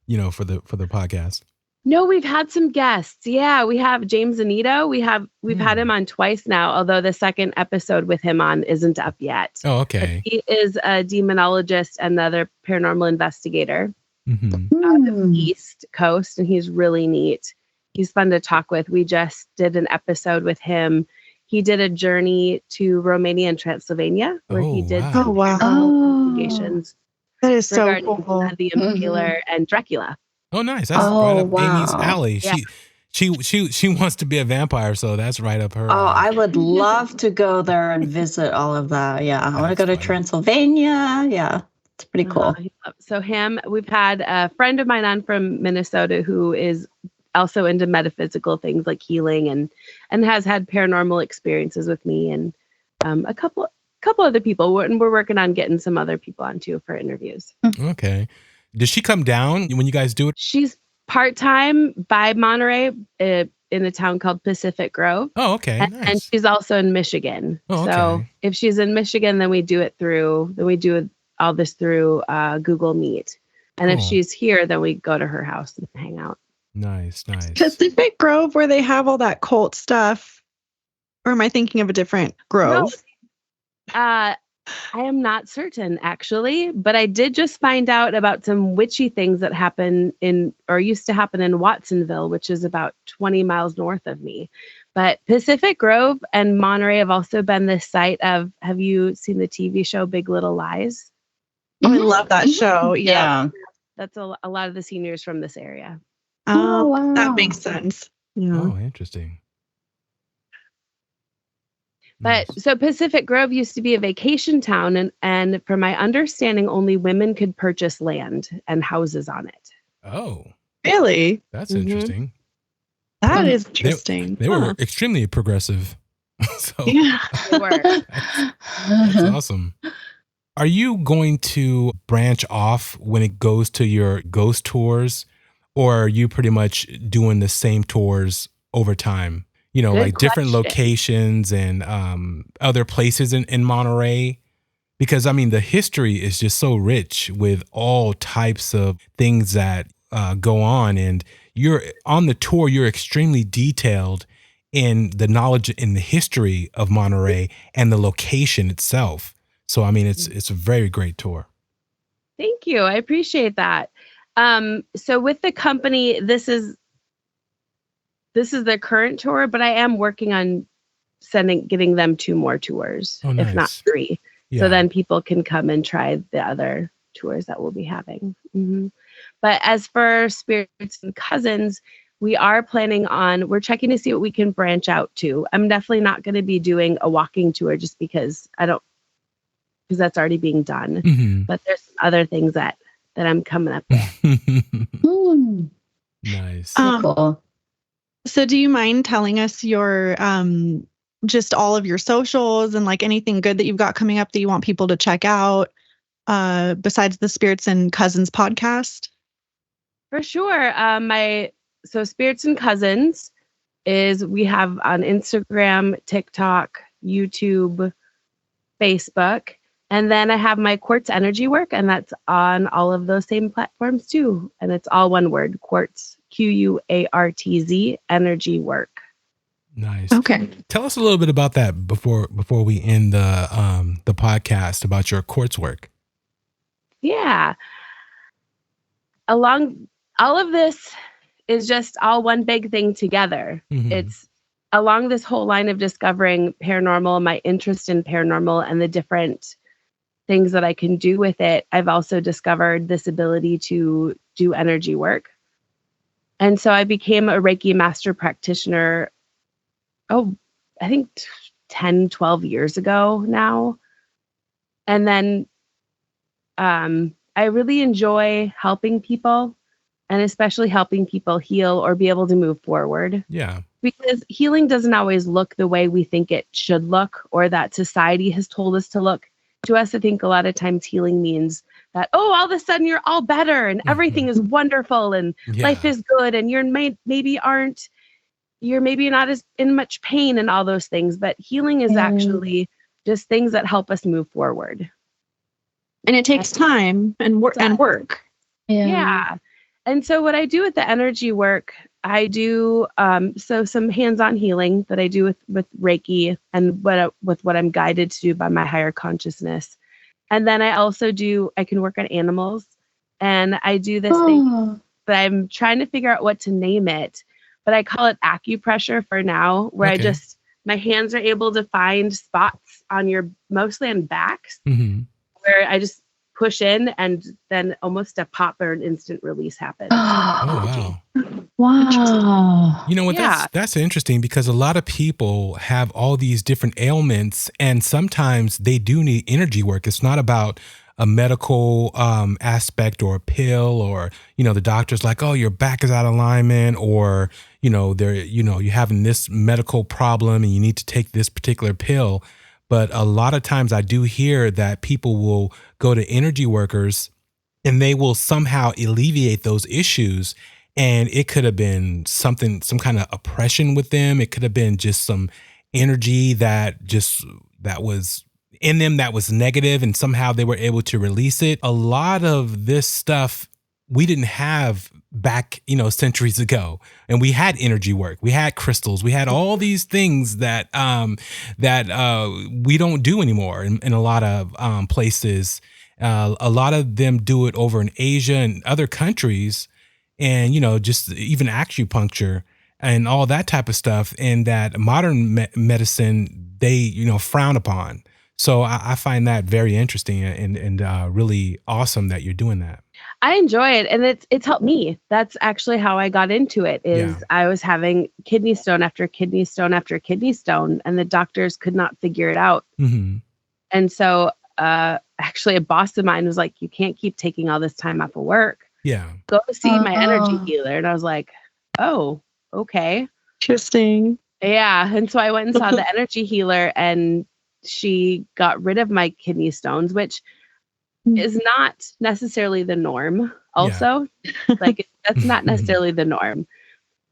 for the podcast?
No, we've had some guests. Yeah, we have James Anito. We've had him on twice now, although the second episode with him on isn't up yet.
Oh, okay.
But he is a demonologist and another paranormal investigator out of the East Coast, and he's really neat. He's fun to talk with. We just did an episode with him. He did a journey to Romania and Transylvania where he did investigations.
That is so cool.
The Impaler and Dracula.
Oh, nice. That's right up Amy's alley.
Yeah.
She wants to be a vampire, so that's right up her.
Oh, I would love to go there and visit all of that. Yeah, I want to go to Transylvania. Yeah, it's pretty cool.
So we've had a friend of mine on from Minnesota who is also into metaphysical things like healing and has had paranormal experiences with me, and a couple other people. And we're working on getting some other people on too for interviews.
Okay. Does she come down when you guys do it?
She's part-time by Monterey in a town called Pacific Grove.
Oh, okay.
And,
nice.
and she's also in Michigan.
Oh, okay.
So if she's in Michigan, then we do all this through Google Meet. And if she's here, then we go to her house and hang out.
Nice.
Pacific Grove, where they have all that cult stuff. Or am I thinking of a different grove?
No. I am not certain, actually, but I did just find out about some witchy things that happen used to happen in Watsonville, which is about 20 miles north of me. But Pacific Grove and Monterey have also been the site of, have you seen the TV show Big Little Lies?
Oh, I love that show. Yeah.
That's a lot of the seniors from this area.
Oh, wow. That makes sense. Yeah.
Oh, interesting.
But so Pacific Grove used to be a vacation town, and from my understanding, only women could purchase land and houses on it.
Oh,
really?
That's interesting.
That is interesting.
They were extremely progressive. So
yeah, they were.
That's awesome. Are you going to branch off when it goes to your ghost tours, or are you pretty much doing the same tours over time? You know,
Good
like different
question.
locations and other places in Monterey. Because, I mean, the history is just so rich with all types of things that go on. And you're on the tour, you're extremely detailed in the knowledge in the history of Monterey and the location itself. So, I mean, it's a very great tour.
Thank you. I appreciate that. So with the company, this is the current tour, but I am working on getting them 2 more tours,
nice.
if not 3.
Yeah.
So then people can come and try the other tours that we'll be having. Mm-hmm. But as for Spirits and Cousins, we're checking to see what we can branch out to. I'm definitely not going to be doing a walking tour just because that's already being done.
Mm-hmm.
But there's other things that I'm coming up with.
Nice.
Cool.
So do you mind telling us your just all of your socials and like anything good that you've got coming up that you want people to check out besides the Spirits and Cousins podcast?
For sure. So Spirits and Cousins we have on Instagram, TikTok, YouTube, Facebook. And then I have my QuartzEnergyWork, and that's on all of those same platforms too. And it's all one word, Quartz, QUARTZ, Energy Work.
Nice.
Okay.
Tell us a little bit about that before we end the podcast about your quartz work.
Yeah. Along all of this is just all one big thing together.
Mm-hmm.
It's along this whole line of discovering paranormal, my interest in paranormal and the different things that I can do with it. I've also discovered this ability to do energy work. And so I became a Reiki master practitioner, I think 10, 12 years ago now. And then I really enjoy helping people, and especially helping people heal or be able to move forward.
Yeah.
Because healing doesn't always look the way we think it should look or that society has told us to look. To us, I think a lot of times healing means that, all of a sudden you're all better and everything is wonderful and life is good and you're maybe not as in much pain and all those things. But healing is actually just things that help us move forward.
And it takes time and work.
Yeah. And so what I do with the energy work, I do some hands-on healing that I do with Reiki and with what I'm guided to do by my higher consciousness. And then I can work on animals, and I do this thing, but I'm trying to figure out what to name it, but I call it acupressure for now, where my hands are able to find spots mostly on backs, where I just push in, and then almost a pop or an instant release happened.
Oh, wow.
Wow.
You know what?
Yeah.
That's interesting because a lot of people have all these different ailments, and sometimes they do need energy work. It's not about a medical aspect or a pill, or, you know, the doctor's like, oh, your back is out of alignment, or, you know, you're having this medical problem and you need to take this particular pill. But a lot of times I do hear that people will go to energy workers and they will somehow alleviate those issues. And it could have been some kind of oppression with them. It could have been just some energy that was in them that was negative, and somehow they were able to release it. A lot of this stuff we didn't have back, you know, centuries ago. And we had energy work, we had crystals, we had all these things that we don't do anymore in a lot of places. A lot of them do it over in Asia and other countries, and, you know, just even acupuncture and all that type of stuff. And that modern medicine, they, you know, frown upon. So I find that very interesting and really awesome that you're doing that.
I enjoy it, and it's helped me. That's actually how I got into it. I was having kidney stone after kidney stone after kidney stone, and the doctors could not figure it out.
Mm-hmm.
And so actually a boss of mine was like, you can't keep taking all this time off of work.
Yeah.
Go see my energy healer. And I was like, oh, okay.
Interesting.
Yeah. And so I went and saw the energy healer, and she got rid of my kidney stones, which is not necessarily the norm also. Yeah. That's not necessarily the norm.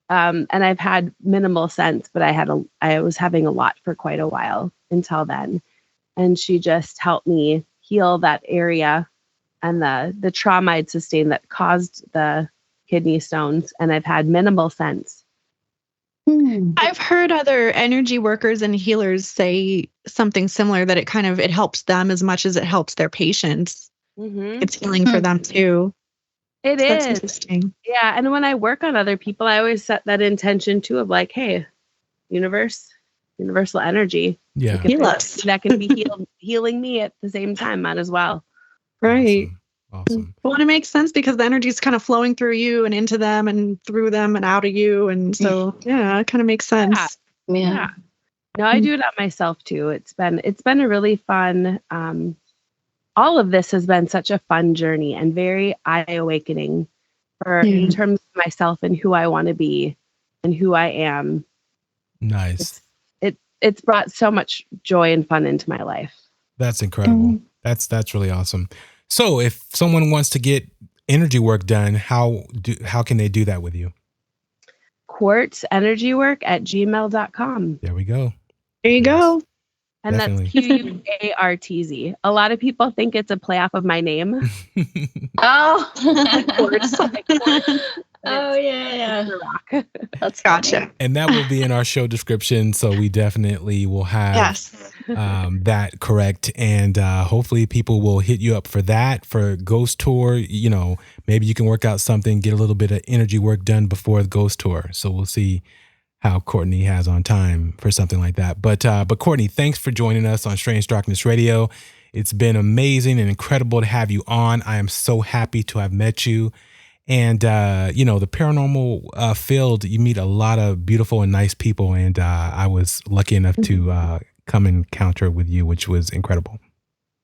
And I've had minimal sense, but I was having a lot for quite a while until then. And she just helped me heal that area and the trauma I'd sustained that caused the kidney stones. And I've had minimal sense.
I've heard other energy workers and healers say something similar, that it helps them as much as it helps their patients.
Mm-hmm.
It's healing for them too.
It is.
That's interesting.
Yeah. And when I work on other people, I always set that intention too of like, hey, universal energy.
Yeah.
Heal us. That can be healing me at the same time. Might as well.
Right.
Awesome.
Well, and it makes sense because the energy is kind of flowing through you and into them and through them and out of you. And so, yeah, it kind of makes sense.
Yeah.
No, I do it on myself too. It's been a really fun, all of this has been such a fun journey and very eye-awakening in terms of myself and who I want to be and who I am.
Nice.
It's brought so much joy and fun into my life.
That's incredible. That's really awesome. So if someone wants to get energy work done, how can they do that with you?
QuartzEnergyWork at gmail.com.
There we go.
There you go.
And definitely. That's QUARTZ. A lot of people think it's a play off of my name.
Oh,
Quartz.
Oh, yeah.
That's
gotcha.
And that will be in our show description. So we definitely will have that correct. And hopefully people will hit you up for that, for Ghost Tour. You know, maybe you can work out something, get a little bit of energy work done before the Ghost Tour. So we'll see how Courtney has on time for something like that. But Courtney, thanks for joining us on Strange Darkness Radio. It's been amazing and incredible to have you on. I am so happy to have met you. And, you know, the paranormal field, you meet a lot of beautiful and nice people. And I was lucky enough to come encounter with you, which was incredible.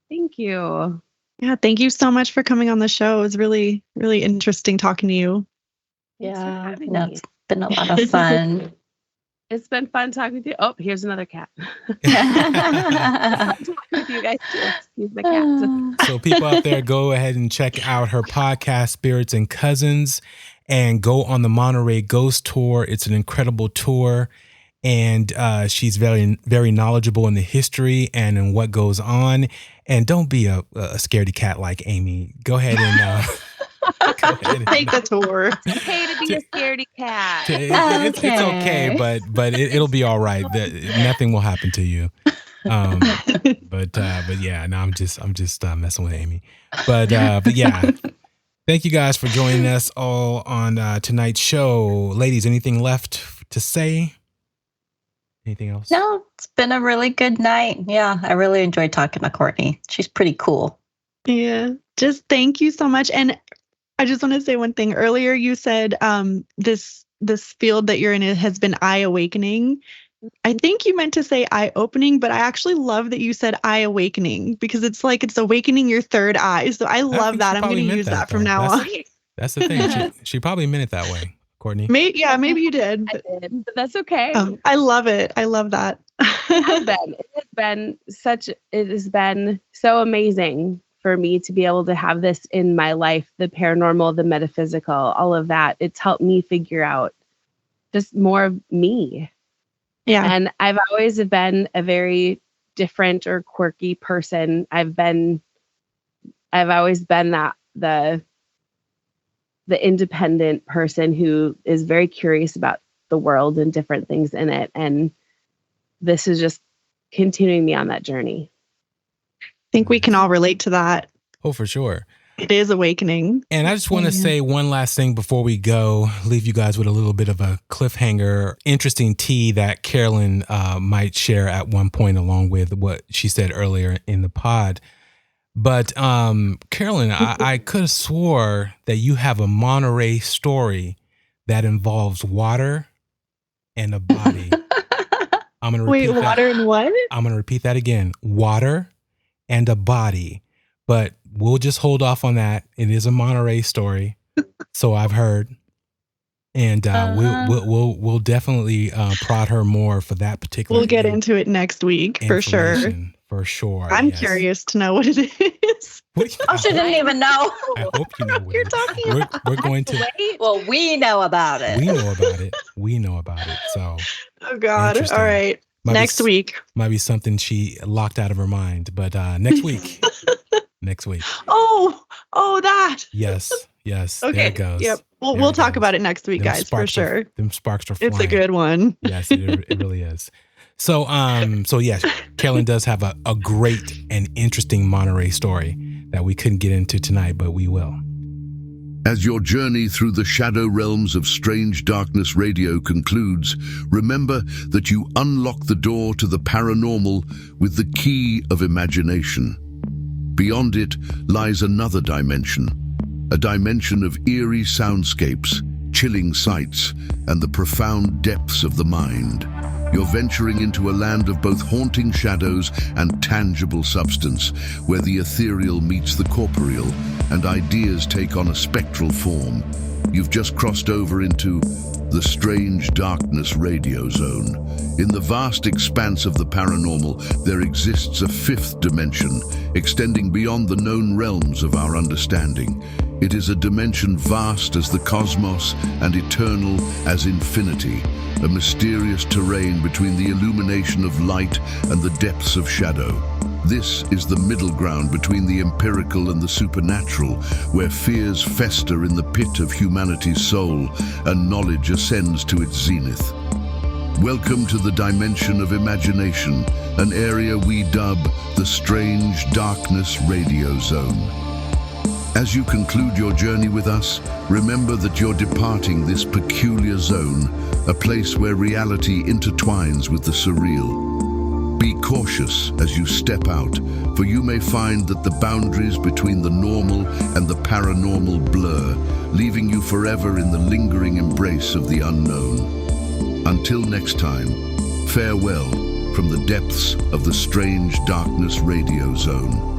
Thank you.
Yeah, thank you so much for coming on the show. It was really, really interesting talking to you.
Yeah, it's been a lot of fun.
It's been fun talking with you. Oh, here's another cat. Talking with you guys too. Excuse my cat.
So people out there, go ahead and check out her podcast, Spirits and Cousins, and go on the Monterey Ghost Tour. It's an incredible tour. And she's very, very knowledgeable in the history and in what goes on. And don't be a scaredy cat like Amy. Go ahead and...
take the tour.
It's okay to be a scaredy cat.
It's okay, but it'll be all right. Nothing will happen to you. But yeah, no, I'm just messing with Amy. But yeah, thank you guys for joining us all on tonight's show. Ladies, anything left to say? Anything else?
No, it's been a really good night. Yeah, I really enjoyed talking to Courtney. She's pretty cool.
Yeah. Just thank you so much. And I just want to say one thing. Earlier you said this field that you're in has been eye awakening. I think you meant to say eye opening, but I actually love that you said eye awakening because it's like it's awakening your third eye. So I love that. I'm going to use that from now on.
That's the thing. She probably meant it that way, Courtney.
Maybe you did.
I did, but that's okay.
I love it. I love that.
It has been so amazing for me to be able to have this in my life, the paranormal, the metaphysical, all of that. It's helped me figure out just more of me.
Yeah.
And I've always been a very different or quirky person. I've always been that the independent person who is very curious about the world and different things in it. And this is just continuing me on that journey.
I think we can all relate to that.
Oh, for sure.
It is awakening.
And I just want to say one last thing before we go, leave you guys with a little bit of a cliffhanger, interesting tea that Carolyn might share at one point along with what she said earlier in the pod. But Carolyn, I could have swore that you have a Monterey story that involves water and a body. I'm going to repeat that.
Water and what?
I'm going to repeat that again. Water and a body. But we'll just hold off on that. It is a Monterey story, so I've heard, and we'll definitely prod her more for that particular.
We'll get into it next week for sure.
For sure.
I'm curious to know what it is.
She didn't even know.
I hope you know what
you're talking about.
We're going to.
Well, we know about it.
We know about it. So.
Oh God! All right. Next week
might be something she locked out of her mind, but next week. Next week.
Oh, that.
Yes. Okay. There it goes.
Yep. We'll talk about it next week, guys, for sure.
Them sparks are flying.
It's a good one.
Yes, it really is. So yes, Carolyn does have a great and interesting Monterey story that we couldn't get into tonight, but we will.
As your journey through the shadow realms of Strange Darkness Radio concludes, remember that you unlock the door to the paranormal with the key of imagination. Beyond it lies another dimension, a dimension of eerie soundscapes, chilling sights, and the profound depths of the mind. You're venturing into a land of both haunting shadows and tangible substance, where the ethereal meets the corporeal, and ideas take on a spectral form. You've just crossed over into the Strange Darkness Radio Zone. In the vast expanse of the paranormal, there exists a fifth dimension, extending beyond the known realms of our understanding. It is a dimension vast as the cosmos and eternal as infinity, a mysterious terrain between the illumination of light and the depths of shadow. This is the middle ground between the empirical and the supernatural, where fears fester in the pit of humanity's soul and knowledge ascends to its zenith. Welcome to the dimension of imagination, an area we dub the Strange Darkness Radio Zone. As you conclude your journey with us, remember that you're departing this peculiar zone, a place where reality intertwines with the surreal. Be cautious as you step out, for you may find that the boundaries between the normal and the paranormal blur, leaving you forever in the lingering embrace of the unknown. Until next time, farewell from the depths of the Strange Darkness Radio Zone.